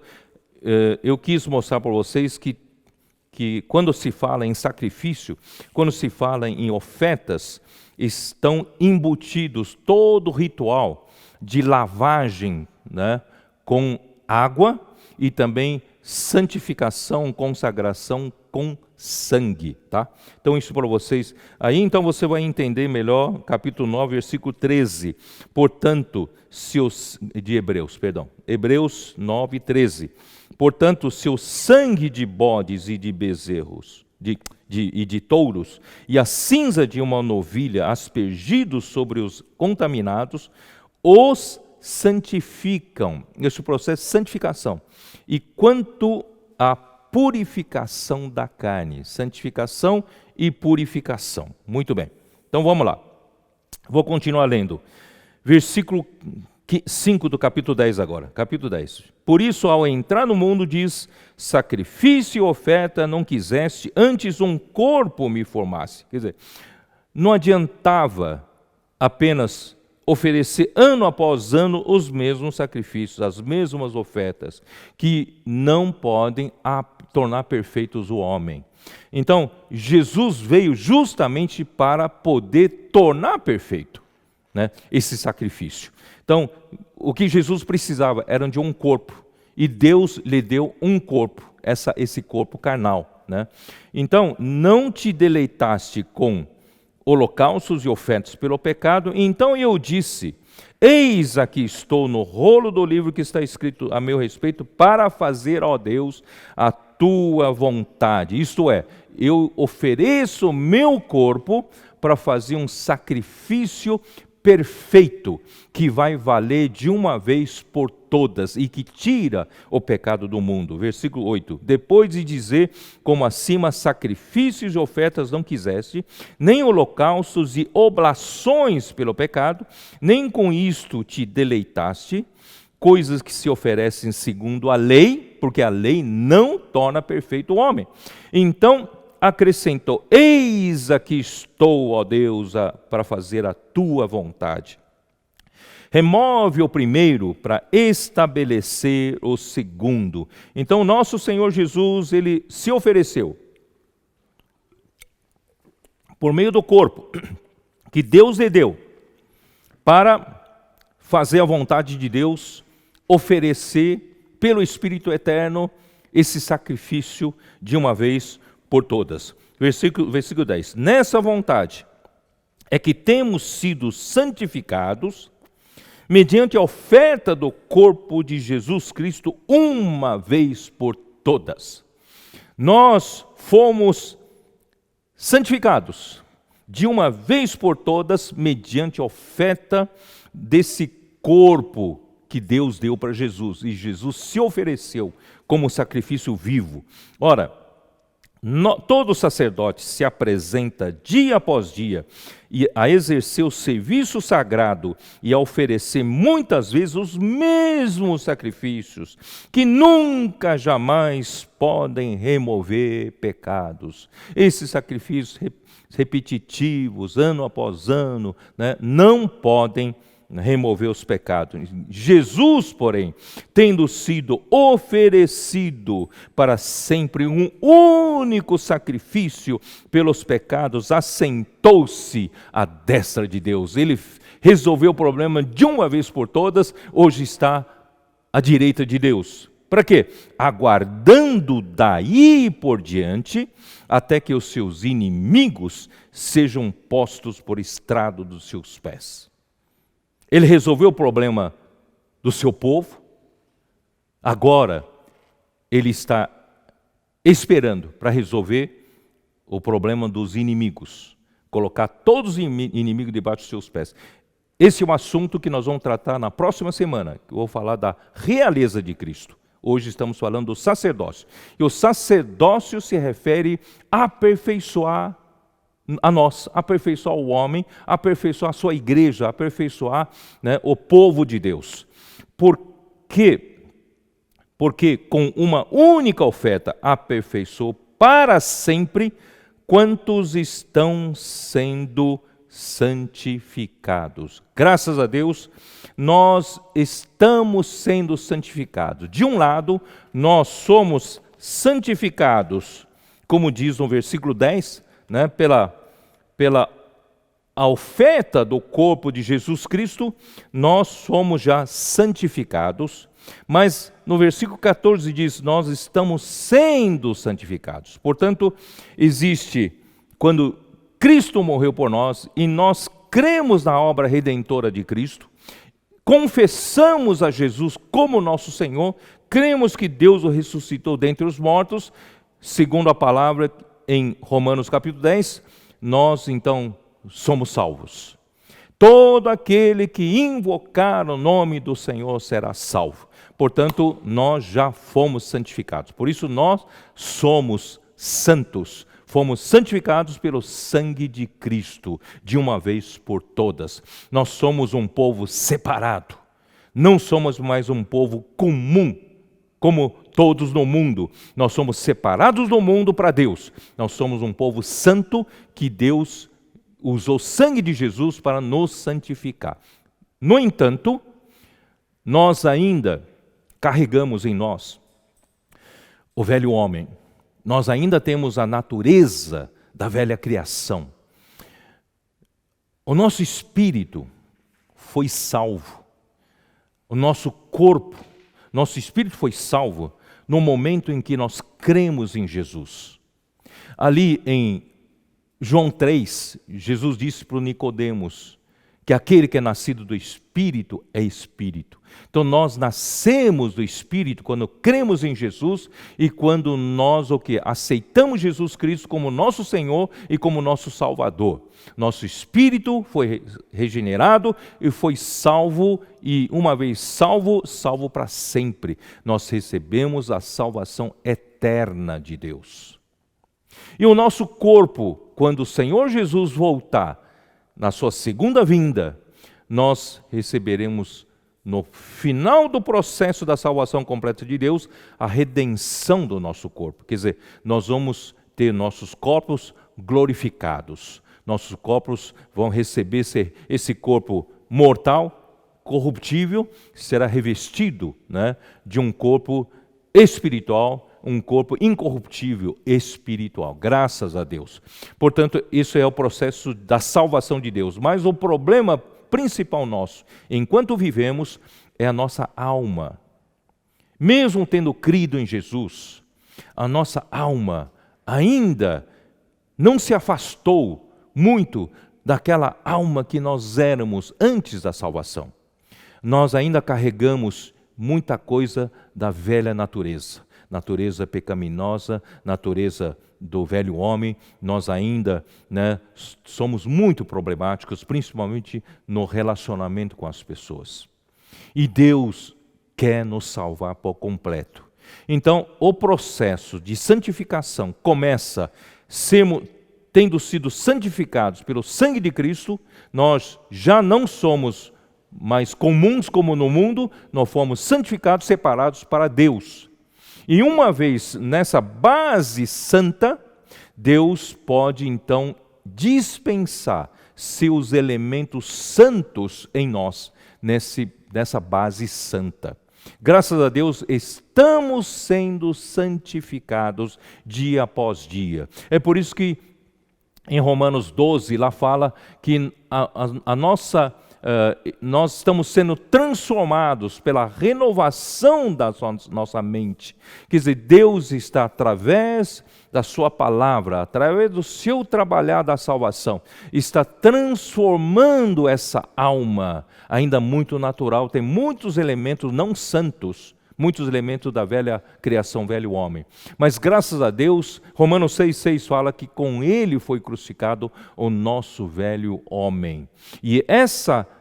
[SPEAKER 1] eu quis mostrar para vocês que quando se fala em sacrifício, quando se fala em ofertas, estão embutidos todo o ritual de lavagem, né, com água e também santificação, consagração com sangue, tá? Então isso para vocês. Aí então você vai entender melhor, capítulo 9, versículo 13. Portanto, Hebreus 9, 13. Portanto, seu sangue de bodes e de bezerros, e de touros, e a cinza de uma novilha aspergidos sobre os contaminados, os santificam. Esse processo de santificação. E quanto à purificação da carne, santificação e purificação. Muito bem. Então vamos lá. Vou continuar lendo. Versículo 5 do capítulo 10 agora. Capítulo 10. Por isso, ao entrar no mundo, diz, sacrifício e oferta não quiseste, antes um corpo me formasse. Quer dizer, não adiantava apenas oferecer ano após ano os mesmos sacrifícios, as mesmas ofertas, que não podem tornar perfeitos o homem. Então, Jesus veio justamente para poder tornar perfeito, né, esse sacrifício. Então, o que Jesus precisava era de um corpo, e Deus lhe deu um corpo, esse corpo carnal. Né? Então, não te deleitaste com holocaustos e ofertas pelo pecado, então eu disse, eis aqui estou no rolo do livro que está escrito a meu respeito, para fazer, ó Deus, a tua vontade. Isto é, eu ofereço o meu corpo para fazer um sacrifício perfeito, que vai valer de uma vez por todas e que tira o pecado do mundo. Versículo 8. Depois de dizer, como acima, sacrifícios e ofertas não quiseste, nem holocaustos e oblações pelo pecado, nem com isto te deleitaste, coisas que se oferecem segundo a lei, porque a lei não torna perfeito o homem. Então acrescentou: eis aqui estou, ó Deus, para fazer a tua vontade. Remove o primeiro para estabelecer o segundo. Então nosso Senhor Jesus, ele se ofereceu por meio do corpo que Deus lhe deu para fazer a vontade de Deus, oferecer pelo Espírito Eterno esse sacrifício de uma vez por todas. Versículo 10. Nessa vontade é que temos sido santificados mediante a oferta do corpo de Jesus Cristo uma vez por todas. Nós fomos santificados de uma vez por todas mediante a oferta desse corpo que Deus deu para Jesus, e Jesus se ofereceu como sacrifício vivo. Ora, todo sacerdote se apresenta dia após dia a exercer o serviço sagrado e a oferecer muitas vezes os mesmos sacrifícios, que nunca, jamais podem remover pecados. Esses sacrifícios repetitivos, ano após ano, né, não podem remover os pecados. Jesus, porém, tendo sido oferecido para sempre um único sacrifício pelos pecados, assentou-se à destra de Deus. Ele resolveu o problema de uma vez por todas, hoje está à direita de Deus. Para quê? Aguardando daí por diante, até que os seus inimigos sejam postos por estrado dos seus pés. Ele resolveu o problema do seu povo, agora ele está esperando para resolver o problema dos inimigos, colocar todos os inimigos debaixo dos seus pés. Esse é um assunto que nós vamos tratar na próxima semana, eu vou falar da realeza de Cristo. Hoje estamos falando do sacerdócio. E o sacerdócio se refere a aperfeiçoar a nós, aperfeiçoar o homem, aperfeiçoar a sua igreja, aperfeiçoar, né, o povo de Deus. Por quê? Porque com uma única oferta aperfeiçoou para sempre quantos estão sendo santificados. Graças a Deus, nós estamos sendo santificados. De um lado, nós somos santificados, como diz no versículo 10, né, pela a oferta do corpo de Jesus Cristo, nós somos já santificados, mas no versículo 14 diz, nós estamos sendo santificados. Portanto, existe, quando Cristo morreu por nós e nós cremos na obra redentora de Cristo, confessamos a Jesus como nosso Senhor, cremos que Deus o ressuscitou dentre os mortos, segundo a palavra em Romanos capítulo 10, nós então somos salvos. Todo aquele que invocar o nome do Senhor será salvo. Portanto, nós já fomos santificados. Por isso nós somos santos. Fomos santificados pelo sangue de Cristo, de uma vez por todas. Nós somos um povo separado. Não somos mais um povo comum, como todos no mundo. Nós somos separados do mundo para Deus. Nós somos um povo santo que Deus usou o sangue de Jesus para nos santificar. No entanto, nós ainda carregamos em nós o velho homem. Nós ainda temos a natureza da velha criação. O nosso espírito foi salvo. O nosso corpo, nosso espírito foi salvo no momento em que nós cremos em Jesus. Ali em João 3, Jesus disse para o Nicodemos que aquele que é nascido do Espírito é Espírito. Então nós nascemos do Espírito quando cremos em Jesus e quando nós aceitamos Jesus Cristo como nosso Senhor e como nosso Salvador. Nosso espírito foi regenerado e foi salvo, e uma vez salvo, salvo para sempre. Nós recebemos a salvação eterna de Deus. E o nosso corpo, quando o Senhor Jesus voltar, na sua segunda vinda, nós receberemos, no final do processo da salvação completa de Deus, a redenção do nosso corpo. Quer dizer, nós vamos ter nossos corpos glorificados. Nossos corpos vão receber esse corpo mortal, corruptível, será revestido, né, de um corpo espiritual, um corpo incorruptível espiritual. Graças a Deus. Portanto, isso é o processo da salvação de Deus. Mas o problema principal nosso, enquanto vivemos, é a nossa alma. Mesmo tendo crido em Jesus, a nossa alma ainda não se afastou muito daquela alma que nós éramos antes da salvação. Nós ainda carregamos muita coisa da velha natureza. Natureza pecaminosa, natureza do velho homem. Nós ainda, né, somos muito problemáticos, principalmente no relacionamento com as pessoas. E Deus quer nos salvar por completo. Então, o processo de santificação começa tendo sido santificados pelo sangue de Cristo. Nós já não somos mais comuns como no mundo, nós fomos santificados, separados para Deus. E uma vez nessa base santa, Deus pode então dispensar seus elementos santos em nós, nessa base santa. Graças a Deus, estamos sendo santificados dia após dia. É por isso que em Romanos 12, lá fala que nós estamos sendo transformados pela renovação da nossa mente. Quer dizer, Deus está, através da sua palavra, através do seu trabalhar da salvação, está transformando essa alma, ainda muito natural, tem muitos elementos não santos, muitos elementos da velha criação, velho homem. Mas graças a Deus, Romanos 6,6 fala que com ele foi crucificado o nosso velho homem. E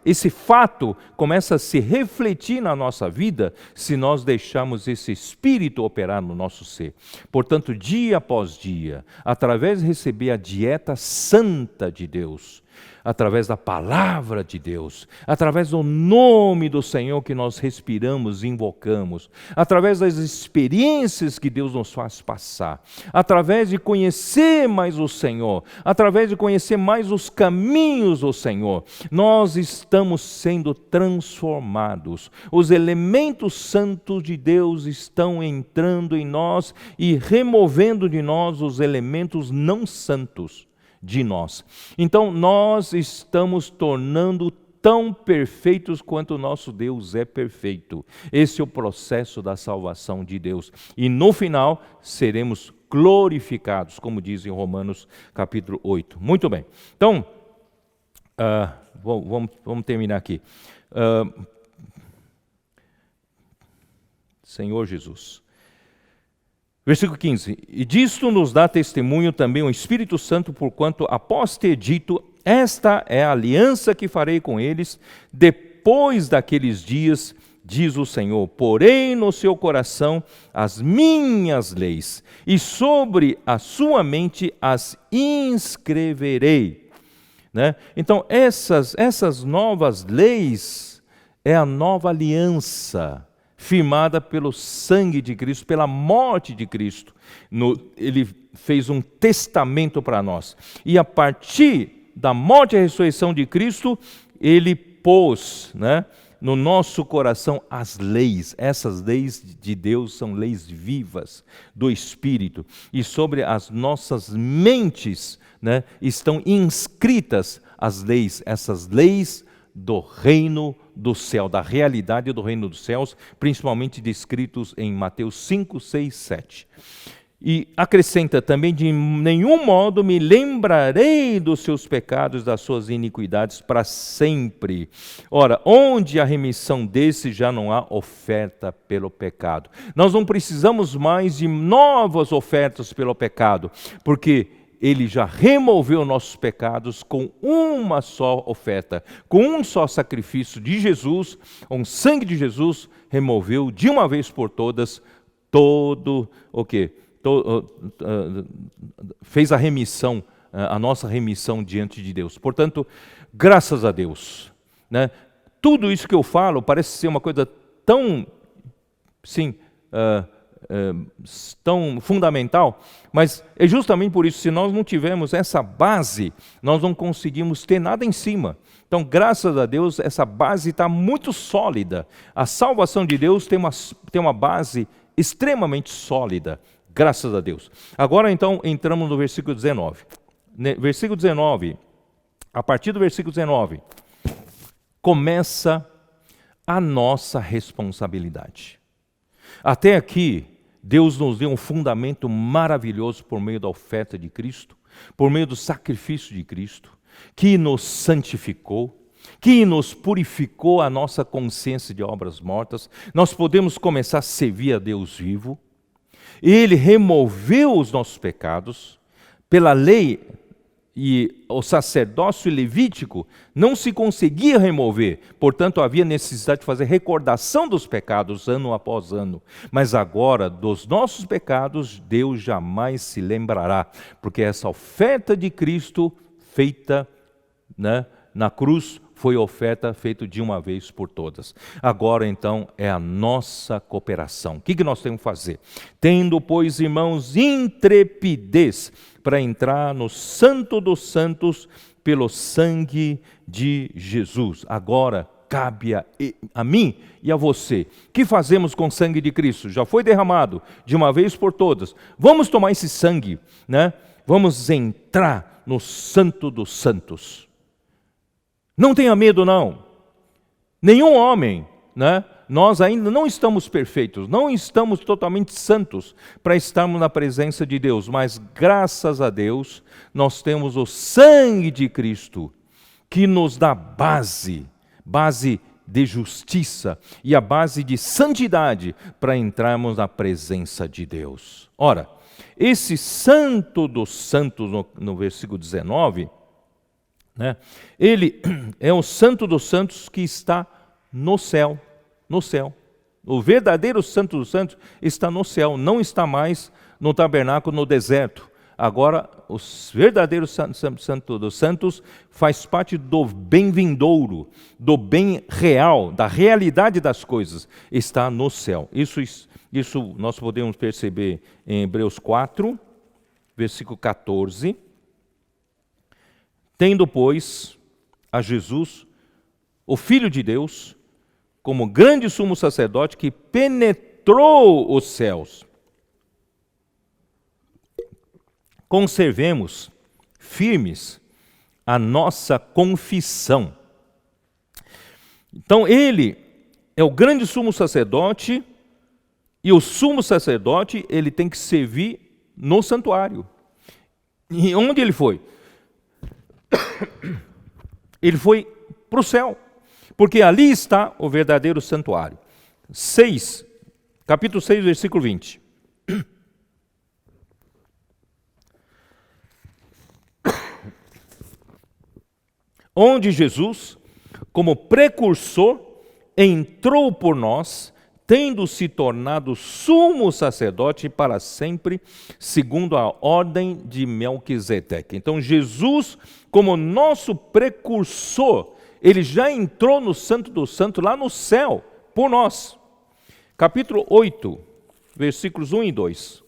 [SPEAKER 1] esse fato começa a se refletir na nossa vida se nós deixarmos esse Espírito operar no nosso ser. Portanto, dia após dia, através de receber a dieta santa de Deus, através da palavra de Deus, através do nome do Senhor que nós respiramos e invocamos, através das experiências que Deus nos faz passar, através de conhecer mais o Senhor, através de conhecer mais os caminhos do Senhor, nós estamos sendo transformados. Os elementos santos de Deus estão entrando em nós e removendo de nós os elementos não santos de nós. Então nós estamos tornando tão perfeitos quanto o nosso Deus é perfeito. Esse é o processo da salvação de Deus. E no final seremos glorificados, como diz em Romanos capítulo 8. Muito bem. Então, vamos terminar aqui. Senhor Jesus. Versículo 15, e disto nos dá testemunho também o Espírito Santo, porquanto após ter dito, esta é a aliança que farei com eles, depois daqueles dias, diz o Senhor, porei no seu coração as minhas leis, e sobre a sua mente as inscreverei. Né? Então essas novas leis é a nova aliança, firmada pelo sangue de Cristo, pela morte de Cristo. Ele fez um testamento para nós. E a partir da morte e ressurreição de Cristo, ele pôs, né, no nosso coração as leis. Essas leis de Deus são leis vivas do Espírito. E sobre as nossas mentes, né, estão inscritas as leis, essas leis do reino do céu, da realidade do reino dos céus, principalmente descritos em Mateus 5, 6, 7. E acrescenta também: de nenhum modo me lembrarei dos seus pecados, das suas iniquidades para sempre. Ora, onde há remissão desses, já não há oferta pelo pecado. Nós não precisamos mais de novas ofertas pelo pecado, porque Ele já removeu nossos pecados com uma só oferta, com um só sacrifício de Jesus, com o sangue de Jesus, removeu de uma vez por todas todo o quê? Fez a remissão, a nossa remissão diante de Deus. Portanto, graças a Deus, né? Tudo isso que eu falo parece ser uma coisa tão, sim, tão fundamental, mas é justamente por isso: se nós não tivermos essa base, nós não conseguimos ter nada em cima. Então, graças a Deus, essa base está muito sólida. A salvação de Deus tem uma base extremamente sólida. Graças a Deus. Agora então entramos no versículo 19. Versículo 19, a partir do versículo 19, começa a nossa responsabilidade. Até aqui, Deus nos deu um fundamento maravilhoso por meio da oferta de Cristo, por meio do sacrifício de Cristo, que nos santificou, que nos purificou a nossa consciência de obras mortas. Nós podemos começar a servir a Deus vivo. Ele removeu os nossos pecados. Pela lei e o sacerdócio levítico não se conseguia remover, portanto havia necessidade de fazer recordação dos pecados ano após ano. Mas agora, dos nossos pecados, Deus jamais se lembrará, porque essa oferta de Cristo feita, né, na cruz, foi oferta feita de uma vez por todas. Agora, então, é a nossa cooperação. O que nós temos que fazer? Tendo, pois, irmãos, intrepidez para entrar no Santo dos Santos pelo sangue de Jesus. Agora, cabe a mim e a você. O que fazemos com o sangue de Cristo? Já foi derramado de uma vez por todas. Vamos tomar esse sangue, né? Vamos entrar no Santo dos Santos. Não tenha medo, não. Nenhum homem, né? Nós ainda não estamos perfeitos, não estamos totalmente santos para estarmos na presença de Deus, mas graças a Deus nós temos o sangue de Cristo que nos dá base de justiça e a base de santidade para entrarmos na presença de Deus. Ora, esse Santo dos Santos no versículo 19, né? Ele é o Santo dos Santos que está no céu, no céu. O verdadeiro Santo dos Santos está no céu, não está mais no tabernáculo no deserto. Agora, o verdadeiro Santo dos Santos faz parte do bem vindouro, do bem real, da realidade das coisas, está no céu. Isso nós podemos perceber em Hebreus 4, versículo 14. Tendo, pois, a Jesus, o Filho de Deus, como grande sumo sacerdote que penetrou os céus, conservemos firmes a nossa confissão. Então, ele é o grande sumo sacerdote, e o sumo sacerdote, ele tem que servir no santuário. E onde ele foi? Ele foi para o céu, porque ali está o verdadeiro santuário. Capítulo 6, versículo 20. Onde Jesus, como precursor, entrou por nós, tendo se tornado sumo sacerdote para sempre, segundo a ordem de Melquisedeque. Então, Jesus, como nosso precursor, ele já entrou no Santo dos Santos, lá no céu, por nós. Capítulo 8, versículos 1 e 2.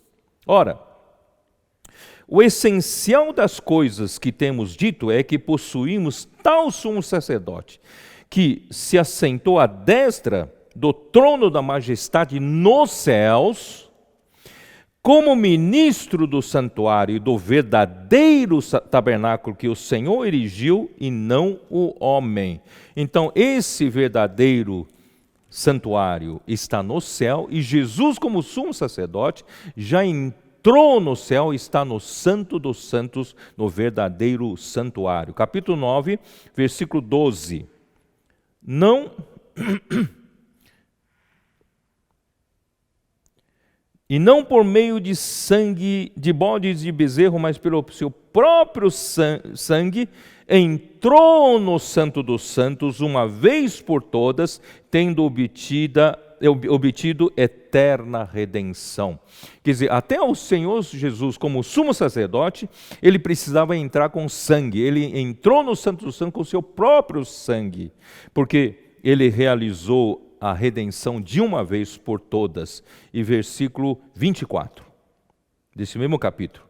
[SPEAKER 1] Ora, o essencial das coisas que temos dito é que possuímos tal sumo sacerdote, que se assentou à destra do trono da majestade nos céus, como ministro do santuário e do verdadeiro tabernáculo que o Senhor erigiu e não o homem. Então, esse verdadeiro santuário está no céu e Jesus, como sumo sacerdote, já entrou entrou no céu e está no Santo dos Santos, no verdadeiro santuário. Capítulo 9, versículo 12. E não por meio de sangue de bodes de bezerro, mas pelo seu próprio sangue, entrou no Santo dos Santos uma vez por todas, tendo obtido eterna redenção. Quer dizer, até o Senhor Jesus, como sumo sacerdote, ele precisava entrar com sangue. Ele entrou no Santo dos Santos com o seu próprio sangue, porque ele realizou a redenção de uma vez por todas. E versículo 24, desse mesmo capítulo.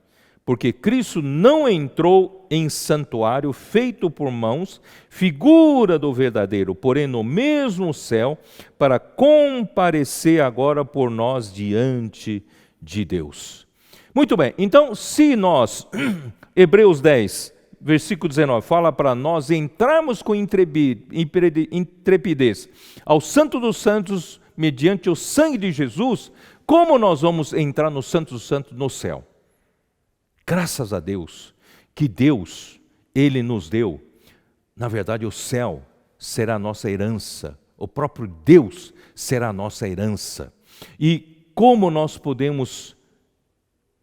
[SPEAKER 1] Porque Cristo não entrou em santuário feito por mãos, figura do verdadeiro, porém no mesmo céu, para comparecer agora por nós diante de Deus. Muito bem, então se nós, Hebreus 10, versículo 19, fala para nós entrarmos com intrepidez ao Santo dos Santos, mediante o sangue de Jesus, como nós vamos entrar no Santo dos Santos no céu? Graças a Deus, que Deus, Ele nos deu. Na verdade, o céu será a nossa herança. O próprio Deus será a nossa herança. E como nós podemos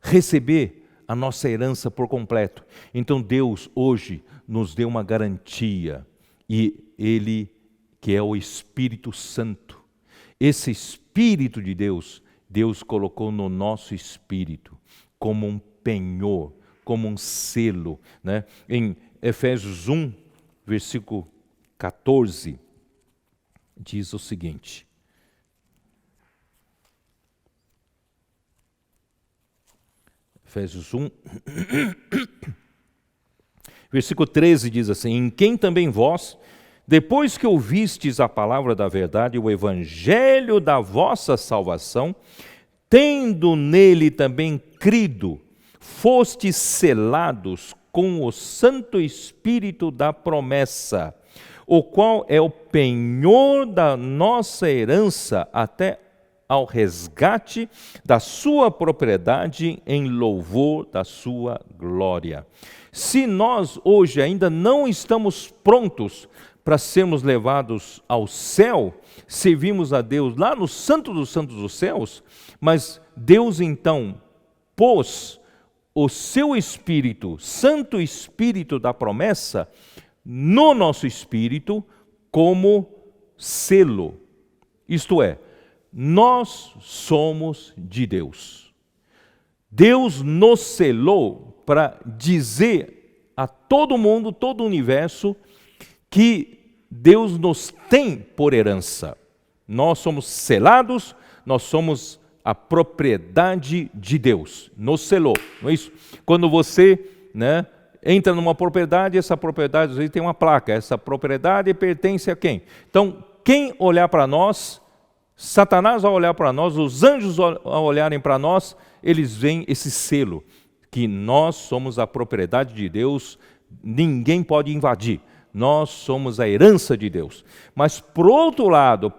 [SPEAKER 1] receber a nossa herança por completo? Então Deus hoje nos deu uma garantia. E Ele, que é o Espírito Santo. Esse Espírito de Deus, Deus colocou no nosso espírito como um penhor, como um selo, né? Em Efésios 1, versículo 14, diz o seguinte: Efésios 1, versículo 13 diz assim: em quem também vós, depois que ouvistes a palavra da verdade, o evangelho da vossa salvação, tendo nele também crido, fostes selados com o Santo Espírito da promessa, o qual é o penhor da nossa herança até ao resgate da sua propriedade em louvor da sua glória. Se nós hoje ainda não estamos prontos para sermos levados ao céu, servimos a Deus lá no Santo dos Santos dos céus, mas Deus então pôs o seu Espírito, Santo Espírito da promessa, no nosso espírito como selo. Isto é, nós somos de Deus. Deus nos selou para dizer a todo mundo, todo o universo, que Deus nos tem por herança. Nós somos selados, nós somos a propriedade de Deus. Nos selou, não é isso? Quando você, entra numa propriedade, essa propriedade às vezes tem uma placa, essa propriedade pertence a quem? Então, quem olhar para nós, Satanás ao olhar para nós, os anjos ao olharem para nós, eles veem esse selo, que nós somos a propriedade de Deus, ninguém pode invadir. Nós somos a herança de Deus. Mas, por outro lado,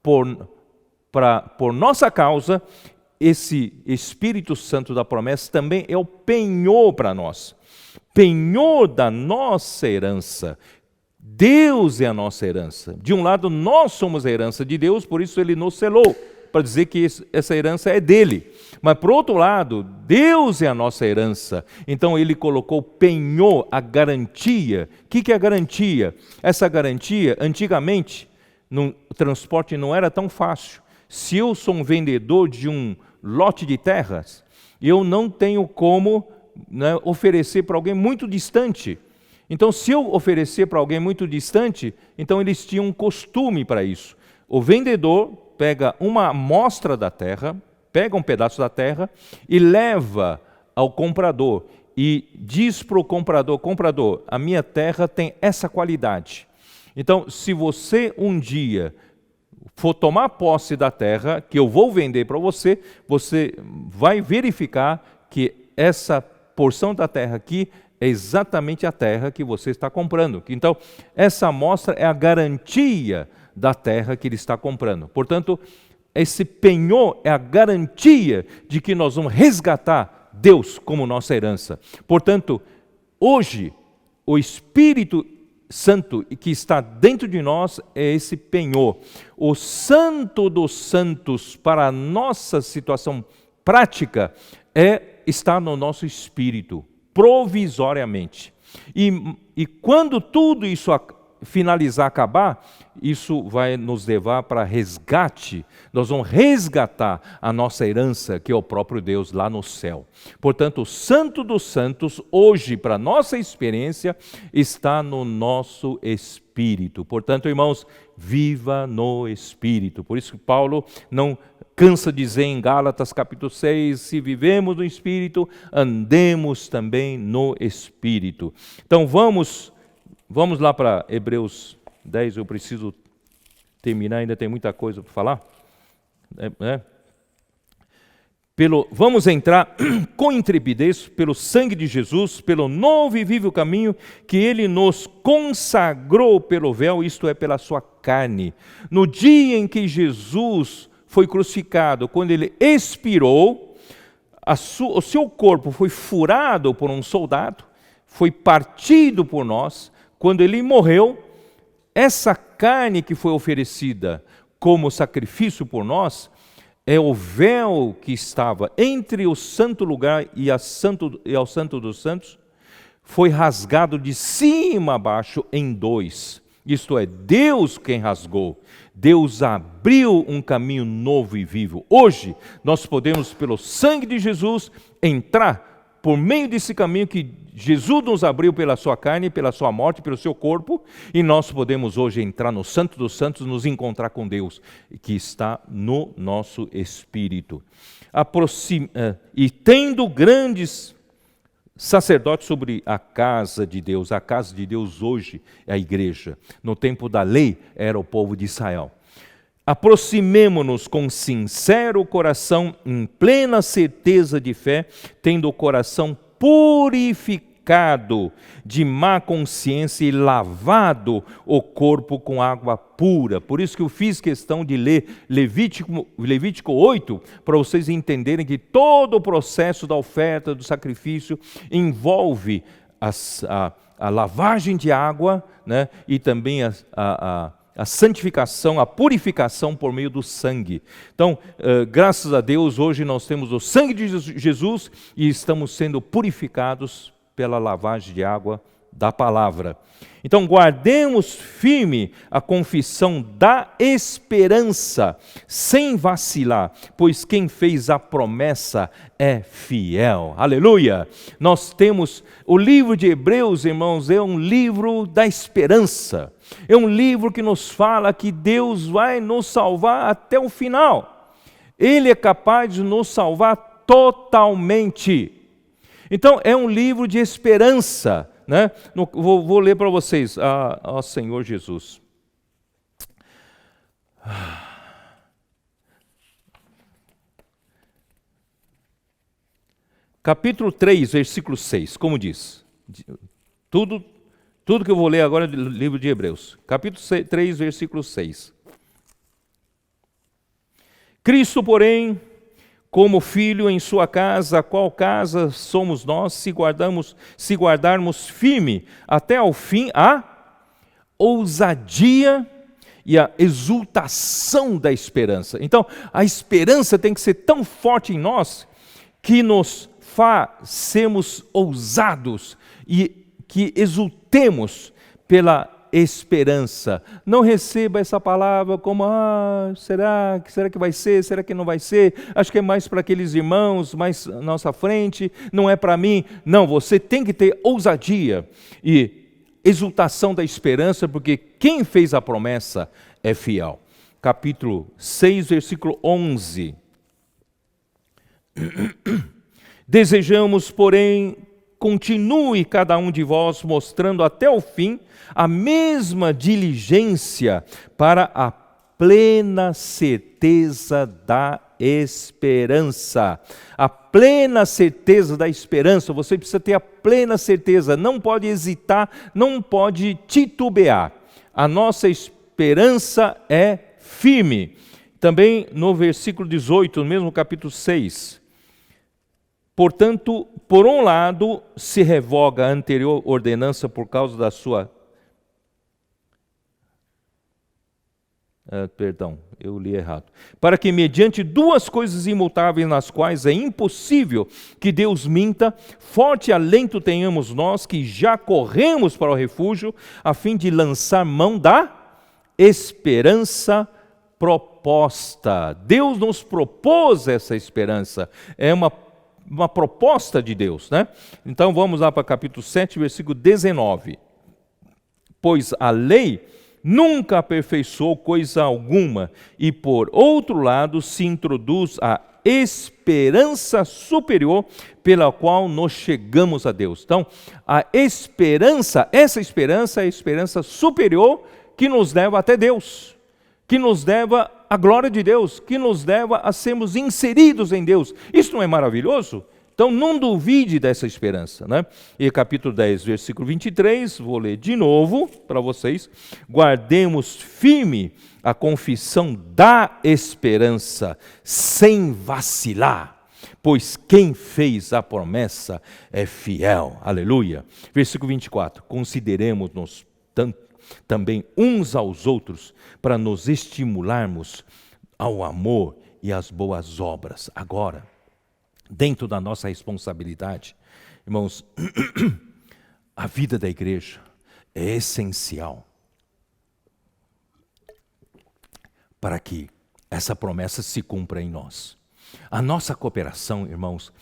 [SPEAKER 1] por nossa causa, esse Espírito Santo da promessa também é o penhor para nós. Penhor da nossa herança. Deus é a nossa herança. De um lado, nós somos a herança de Deus, por isso Ele nos selou, para dizer que essa herança é dele. Mas, por outro lado, Deus é a nossa herança. Então, Ele colocou penhor, a garantia. O que é a garantia? Essa garantia, antigamente, o transporte não era tão fácil. Se eu sou um vendedor de um lote de terras, eu não tenho como oferecer para alguém muito distante. Então, se eu oferecer para alguém muito distante, então eles tinham um costume para isso. O vendedor pega uma amostra da terra, pega um pedaço da terra e leva ao comprador e diz para o comprador, a minha terra tem essa qualidade. Então, se você um dia for tomar posse da terra que eu vou vender para você, você vai verificar que essa porção da terra aqui é exatamente a terra que você está comprando. Então, essa amostra é a garantia da terra que ele está comprando. Portanto, esse penhor é a garantia de que nós vamos resgatar Deus como nossa herança. Portanto, hoje, o Espírito Santo que está dentro de nós é esse penhor. O Santo dos Santos para a nossa situação prática está no nosso espírito, provisoriamente. E quando tudo isso finalizar, acabar, isso vai nos levar para resgate. Nós vamos resgatar a nossa herança, que é o próprio Deus lá no céu. Portanto, o Santo dos Santos, hoje, para nossa experiência, está no nosso espírito. Portanto, irmãos, viva no espírito. Por isso que Paulo não cansa de dizer em Gálatas capítulo 6, se vivemos no espírito, andemos também no espírito. Então Vamos lá para Hebreus 10, eu preciso terminar, ainda tem muita coisa para falar. Vamos entrar com intrepidez pelo sangue de Jesus, pelo novo e vivo caminho que Ele nos consagrou pelo véu, isto é, pela sua carne. No dia em que Jesus foi crucificado, quando Ele expirou, o seu corpo foi furado por um soldado, foi partido por nós. Quando Ele morreu, essa carne que foi oferecida como sacrifício por nós, é o véu que estava entre o santo lugar e ao santo dos santos, foi rasgado de cima a baixo em dois. Isto é, Deus quem rasgou. Deus abriu um caminho novo e vivo. Hoje, nós podemos, pelo sangue de Jesus, entrar por meio desse caminho que Jesus nos abriu pela sua carne, pela sua morte, pelo seu corpo, e nós podemos hoje entrar no Santo dos Santos, nos encontrar com Deus, que está no nosso espírito. E tendo grandes sacerdotes sobre a casa de Deus hoje é a igreja. No tempo da lei era o povo de Israel. Aproximemo-nos com sincero coração, em plena certeza de fé, tendo o coração purificado de má consciência e lavado o corpo com água pura. Por isso que eu fiz questão de ler Levítico 8, para vocês entenderem que todo o processo da oferta, do sacrifício, envolve a lavagem de água, né, e também a santificação, a purificação por meio do sangue. Então, graças a Deus, hoje nós temos o sangue de Jesus e estamos sendo purificados pela lavagem de água da palavra. Então, guardemos firme a confissão da esperança, sem vacilar, pois quem fez a promessa é fiel. Aleluia! Nós temos o livro de Hebreus, irmãos, é um livro da esperança. É um livro que nos fala que Deus vai nos salvar até o final. Ele é capaz de nos salvar totalmente. Então, é um livro de esperança, né? Vou ler para vocês. Ó Senhor Jesus. Capítulo 3, versículo 6, como diz? Tudo que eu vou ler agora é do livro de Hebreus. Capítulo 3, versículo 6. Cristo, porém, como filho em sua casa, a qual casa somos nós, se guardarmos firme até ao fim a ousadia e a exultação da esperança. Então, a esperança tem que ser tão forte em nós que nos faz sermos ousados e que exultemos pela esperança. Não receba essa palavra como, será que vai ser? Será que não vai ser? Acho que é mais para aqueles irmãos mais à nossa frente, não é para mim. Não, você tem que ter ousadia e exultação da esperança, porque quem fez a promessa é fiel. Capítulo 6, versículo 11. Desejamos, porém, continue cada um de vós mostrando até o fim a mesma diligência para a plena certeza da esperança. A plena certeza da esperança, você precisa ter a plena certeza, não pode hesitar, não pode titubear. A nossa esperança é firme. Também no versículo 18, no mesmo capítulo 6. Portanto, por um lado, se revoga a anterior ordenança por causa da sua... perdão, eu li errado. Para que mediante duas coisas imutáveis nas quais é impossível que Deus minta, forte alento tenhamos nós que já corremos para o refúgio, a fim de lançar mão da esperança proposta. Deus nos propôs essa esperança, é uma proposta de Deus, né? Então vamos lá para capítulo 7, versículo 19. Pois a lei nunca aperfeiçoou coisa alguma, e por outro lado se introduz a esperança superior pela qual nós chegamos a Deus. Então, a esperança, essa esperança é a esperança superior que nos leva até Deus, que nos leva à glória de Deus, que nos leva a sermos inseridos em Deus. Isso não é maravilhoso? Então não duvide dessa esperança, né? E capítulo 10, versículo 23, vou ler de novo para vocês. Guardemos firme a confissão da esperança, sem vacilar, pois quem fez a promessa é fiel. Aleluia. Versículo 24, consideremos-nos também uns aos outros para nos estimularmos ao amor e às boas obras. Agora, dentro da nossa responsabilidade, irmãos, a vida da igreja é essencial para que essa promessa se cumpra em nós. A nossa cooperação, irmãos,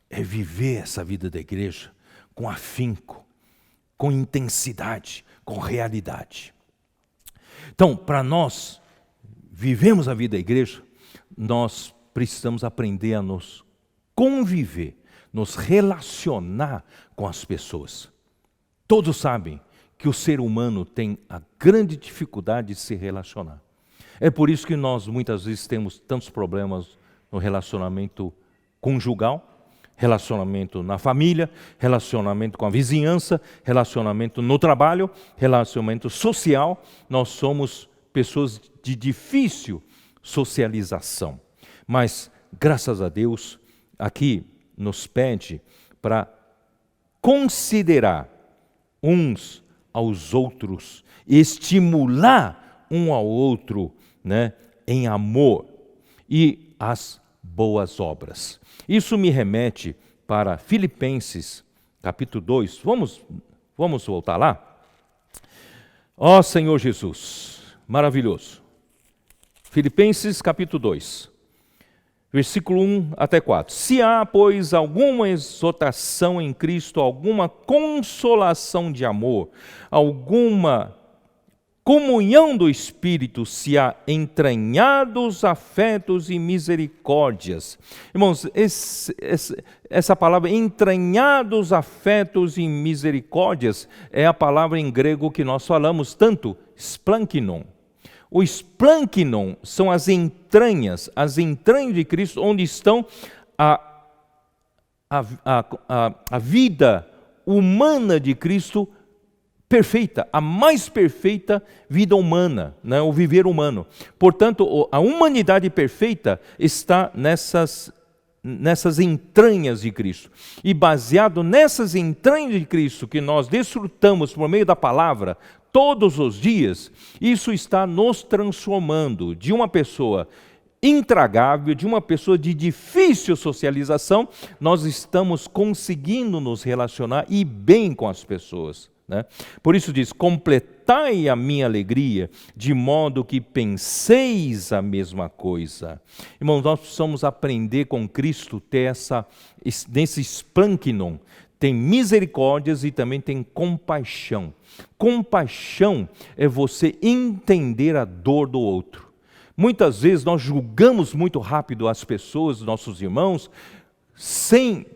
[SPEAKER 1] é viver essa vida da igreja com afinco, com intensidade, com realidade. Então, para nós vivemos a vida da igreja, nós precisamos aprender a nos conviver, nos relacionar com as pessoas. Todos sabem que o ser humano tem a grande dificuldade de se relacionar. É por isso que nós muitas vezes temos tantos problemas no relacionamento conjugal, relacionamento na família, relacionamento com a vizinhança, relacionamento no trabalho, relacionamento social. Nós somos pessoas de difícil socialização. Mas, graças a Deus, aqui nos pede para considerar uns aos outros, estimular um ao outro, né, em amor e as boas obras. Isso me remete para Filipenses, capítulo 2. Vamos voltar lá? Ó Senhor Jesus, maravilhoso. Filipenses, capítulo 2. Versículo 1 até 4. Se há, pois, alguma exortação em Cristo, alguma consolação de amor, alguma comunhão do Espírito, se há entranhados afetos e misericórdias. Irmãos, essa palavra entranhados afetos e misericórdias é a palavra em grego que nós falamos tanto, splanknon. O splanknon são as entranhas de Cristo, onde estão a vida humana de Cristo perfeita, a mais perfeita vida humana, né, o viver humano. Portanto, a humanidade perfeita está nessas entranhas de Cristo. E baseado nessas entranhas de Cristo que nós desfrutamos por meio da palavra, todos os dias, isso está nos transformando de uma pessoa intragável, de uma pessoa de difícil socialização, nós estamos conseguindo nos relacionar e bem com as pessoas, né? Por isso diz, completai a minha alegria, de modo que penseis a mesma coisa. Irmãos, nós precisamos aprender com Cristo, ter nesse splanknon, tem misericórdias e também tem compaixão. Compaixão é você entender a dor do outro. Muitas vezes nós julgamos muito rápido as pessoas, nossos irmãos, sem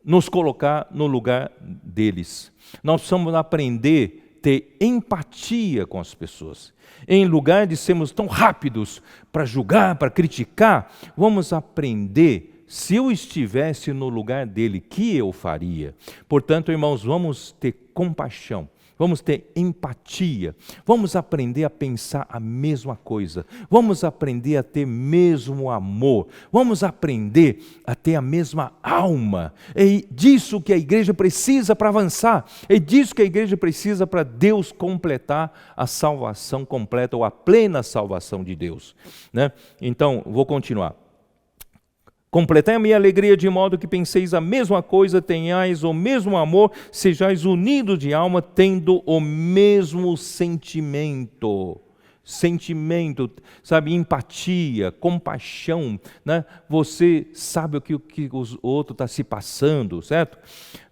[SPEAKER 1] nos colocar no lugar deles. Nós precisamos aprender a ter empatia com as pessoas. Em lugar de sermos tão rápidos para julgar, para criticar, vamos aprender. Se eu estivesse no lugar dele, que eu faria? Portanto, irmãos, vamos ter compaixão. vamos ter empatia, vamos aprender a pensar a mesma coisa, vamos aprender a ter mesmo amor, vamos aprender a ter a mesma alma. É disso que a igreja precisa para avançar, é disso que a igreja precisa para Deus completar a salvação completa, ou a plena salvação de Deus, né? Então, vou continuar. Completai a minha alegria de modo que penseis a mesma coisa, tenhais o mesmo amor, sejais unidos de alma, tendo o mesmo sentimento. Sentimento, sabe, empatia, compaixão, né? Você sabe o que o outro está se passando, certo?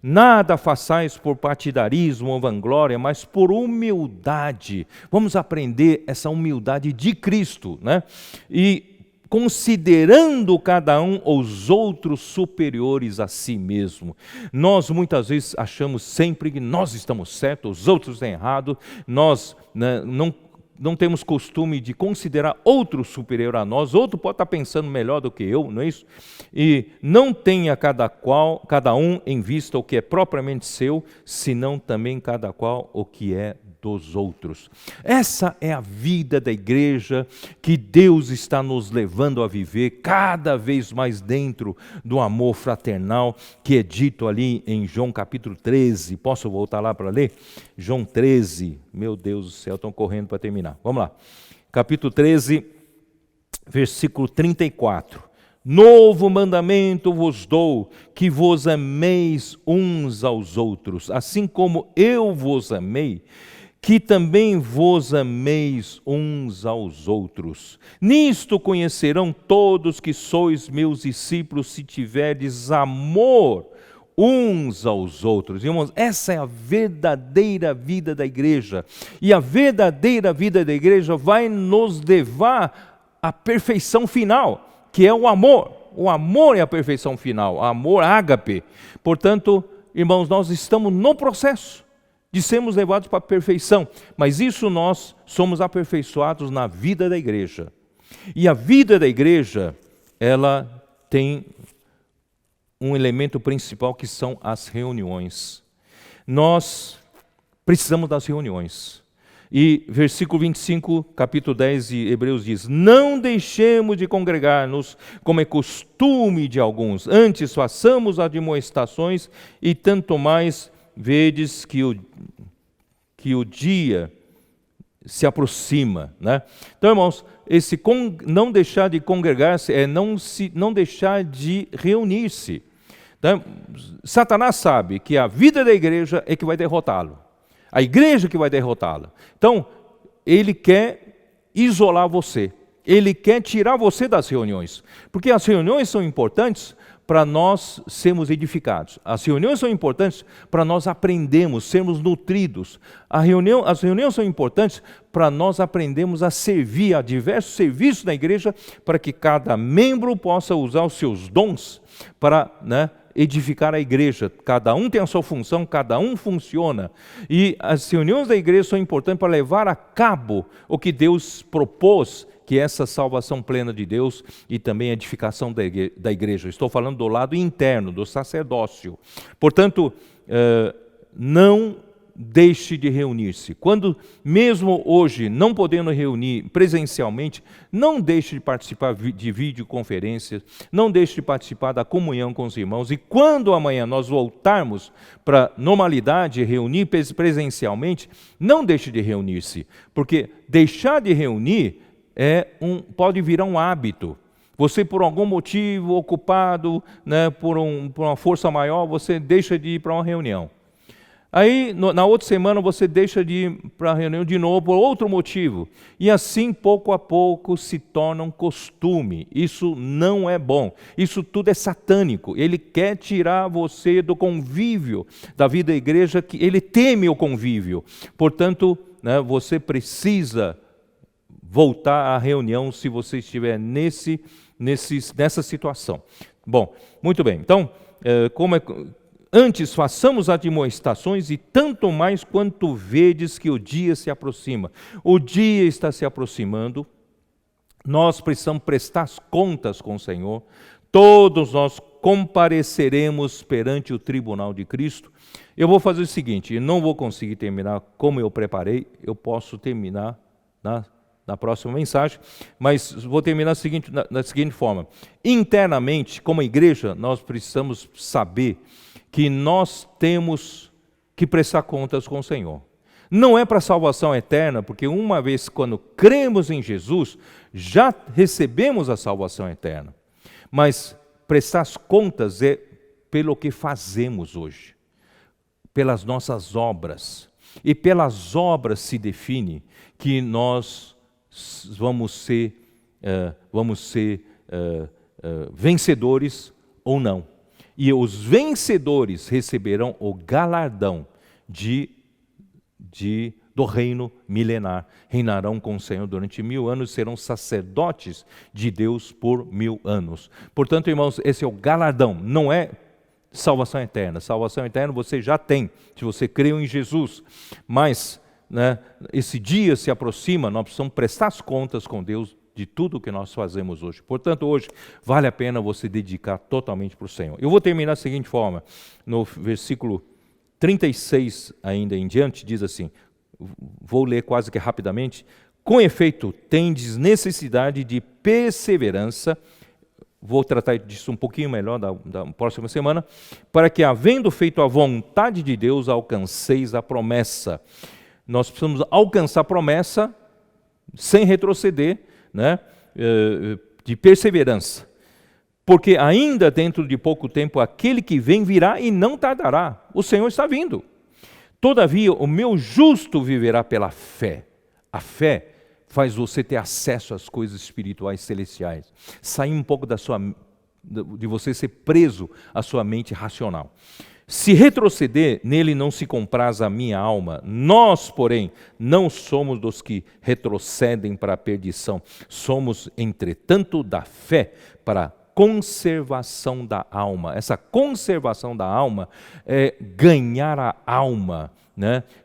[SPEAKER 1] Nada façais por partidarismo ou vanglória, mas por humildade. Vamos aprender essa humildade de Cristo, né? E considerando cada um os outros superiores a si mesmo. Nós muitas vezes achamos sempre que nós estamos certos, os outros estão errados, nós, né, não temos costume de considerar outro superior a nós, outro pode estar pensando melhor do que eu, não é isso? E não tenha cada um em vista o que é propriamente seu, senão também cada qual o que é dos outros. Essa é a vida da igreja que Deus está nos levando a viver cada vez mais dentro do amor fraternal que é dito ali em João capítulo 13. Posso voltar lá para ler? João 13, meu Deus do céu, estão correndo para terminar. Vamos lá. Capítulo 13, versículo 34. Novo mandamento vos dou, que vos ameis uns aos outros, assim como eu vos amei, que também vos ameis uns aos outros. Nisto conhecerão todos que sois meus discípulos, se tiverdes amor uns aos outros. Irmãos, essa é a verdadeira vida da igreja. E a verdadeira vida da igreja vai nos levar à perfeição final, que é o amor. O amor é a perfeição final, o amor ágape. Portanto, irmãos, nós estamos no processo de sermos levados para a perfeição, mas isso nós somos aperfeiçoados na vida da igreja. E a vida da igreja, ela tem um elemento principal que são as reuniões. Nós precisamos das reuniões. E versículo 25, capítulo 10 de Hebreus diz: não deixemos de congregar-nos, como é costume de alguns, antes façamos admoestações, e tanto mais vedes que o dia se aproxima, né? Então, irmãos, esse não deixar de congregar-se é não deixar de reunir-se. Então, Satanás sabe que a vida da igreja é que vai derrotá-lo. A igreja que vai derrotá-lo. Então, ele quer isolar você. Ele quer tirar você das reuniões. Porque as reuniões são importantes para nós sermos edificados. As reuniões são importantes para nós aprendermos, sermos nutridos. As reuniões são importantes para nós aprendermos a servir a diversos serviços da igreja, para que cada membro possa usar os seus dons para, né, edificar a igreja. Cada um tem a sua função, cada um funciona. E as reuniões da igreja são importantes para levar a cabo o que Deus propôs, que é essa salvação plena de Deus e também a edificação da igreja. Estou falando do lado interno, do sacerdócio. Portanto, não deixe de reunir-se. Quando, mesmo hoje, não podendo reunir presencialmente, não deixe de participar de videoconferências, não deixe de participar da comunhão com os irmãos. E quando amanhã nós voltarmos para a normalidade, reunir presencialmente, não deixe de reunir-se, porque deixar de reunir pode virar um hábito. Você, por algum motivo, ocupado, né, por uma força maior, você deixa de ir para uma reunião. Aí, na outra semana, você deixa de ir para a reunião de novo por outro motivo. E assim, pouco a pouco, se torna um costume. Isso não é bom. Isso tudo é satânico. Ele quer tirar você do convívio da vida da igreja, que ele teme o convívio. Portanto, né, você precisa voltar à reunião se você estiver nessa situação. Bom, muito bem. Então, antes façamos admoestações, e tanto mais quanto vedes que o dia se aproxima. O dia está se aproximando, nós precisamos prestar as contas com o Senhor, todos nós compareceremos perante o tribunal de Cristo. Eu vou fazer o seguinte, eu não vou conseguir terminar como eu preparei, eu posso terminar na próxima mensagem, mas vou terminar da seguinte forma. Internamente, como igreja, nós precisamos saber que nós temos que prestar contas com o Senhor. Não é para salvação eterna, porque uma vez quando cremos em Jesus, já recebemos a salvação eterna. Mas prestar as contas é pelo que fazemos hoje, pelas nossas obras. E pelas obras se define que nós vamos ser vencedores ou não. E os vencedores receberão o galardão do reino milenar. Reinarão com o Senhor durante 1000 anos, serão sacerdotes de Deus por 1000 anos. Portanto, irmãos, esse é o galardão, não é salvação eterna. Salvação eterna você já tem, se você creu em Jesus. Mas, esse dia se aproxima, nós precisamos prestar as contas com Deus de tudo que nós fazemos hoje. Portanto, hoje vale a pena você dedicar totalmente para o Senhor. Eu vou terminar da seguinte forma, no versículo 36 ainda em diante, diz assim, vou ler quase que rapidamente, com efeito, tendes necessidade de perseverança, vou tratar disso um pouquinho melhor da próxima semana, para que, havendo feito a vontade de Deus, alcanceis a promessa. Nós precisamos alcançar a promessa sem retroceder, de perseverança. Porque ainda dentro de pouco tempo, aquele que vem virá e não tardará. O Senhor está vindo. Todavia, o meu justo viverá pela fé. A fé faz você ter acesso às coisas espirituais celestiais. Sair um pouco de você ser preso à sua mente racional. Se retroceder, nele não se compraz a minha alma. Nós, porém, não somos dos que retrocedem para a perdição. Somos, entretanto, da fé para a conservação da alma. Essa conservação da alma é ganhar a alma,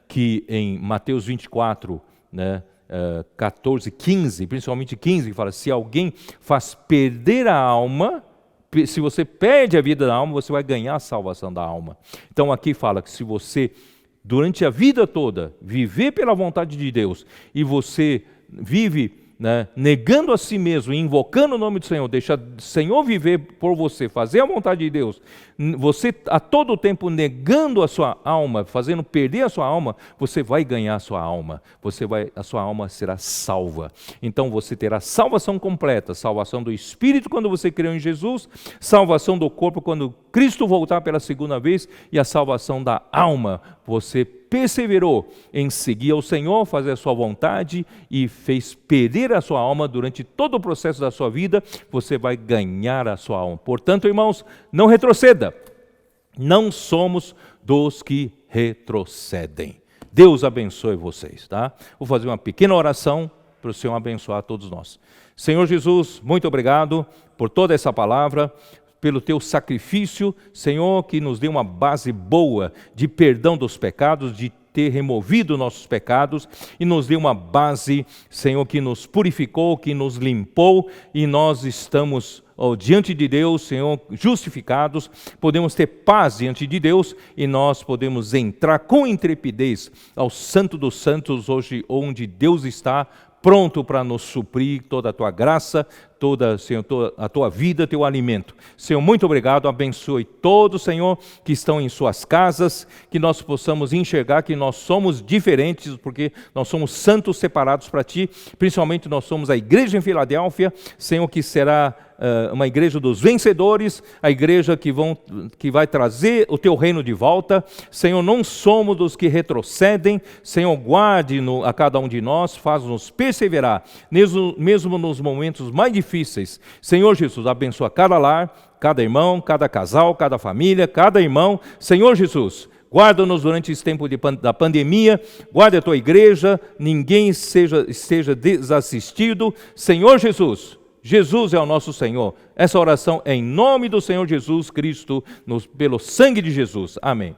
[SPEAKER 1] que em Mateus 24, 14, 15, principalmente 15, fala, se alguém faz perder a alma, se você perde a vida da alma, você vai ganhar a salvação da alma. Então aqui fala que se você, durante a vida toda, viver pela vontade de Deus, e você vive negando a si mesmo, invocando o nome do Senhor, deixa o Senhor viver por você, fazer a vontade de Deus, você a todo tempo negando a sua alma, fazendo perder a sua alma, você vai ganhar a sua alma, a sua alma será salva. Então você terá salvação completa, salvação do Espírito quando você creu em Jesus, salvação do corpo quando Cristo voltar pela segunda vez, e a salvação da alma, você perseverou em seguir ao Senhor, fazer a sua vontade e fez perder a sua alma durante todo o processo da sua vida, você vai ganhar a sua alma. Portanto, irmãos, não retroceda. Não somos dos que retrocedem. Deus abençoe vocês, tá? Vou fazer uma pequena oração para o Senhor abençoar todos nós. Senhor Jesus, muito obrigado por toda essa palavra, pelo teu sacrifício, Senhor, que nos deu uma base boa de perdão dos pecados, de ter removido nossos pecados, e nos deu uma base, Senhor, que nos purificou, que nos limpou, e nós estamos diante de Deus, Senhor, justificados, podemos ter paz diante de Deus, e nós podemos entrar com intrepidez ao Santo dos Santos, hoje onde Deus está, pronto para nos suprir toda a tua graça, Senhor, toda a tua vida, teu alimento. Senhor, muito obrigado, abençoe todos, Senhor, que estão em suas casas, que nós possamos enxergar que nós somos diferentes, porque nós somos santos separados para ti, principalmente nós somos a igreja em Filadélfia, Senhor, que será uma igreja dos vencedores, a igreja que vai trazer o teu reino de volta. Senhor, não somos dos que retrocedem. Senhor, guarde a cada um de nós, faz-nos perseverar, mesmo nos momentos mais difíceis. Senhor Jesus, abençoa cada lar, cada irmão, cada casal, cada família, cada irmão. Senhor Jesus, guarda-nos durante esse tempo da pandemia, guarda a tua igreja, ninguém esteja desassistido. Senhor Jesus, Jesus é o nosso Senhor. Essa oração é em nome do Senhor Jesus Cristo, pelo sangue de Jesus. Amém.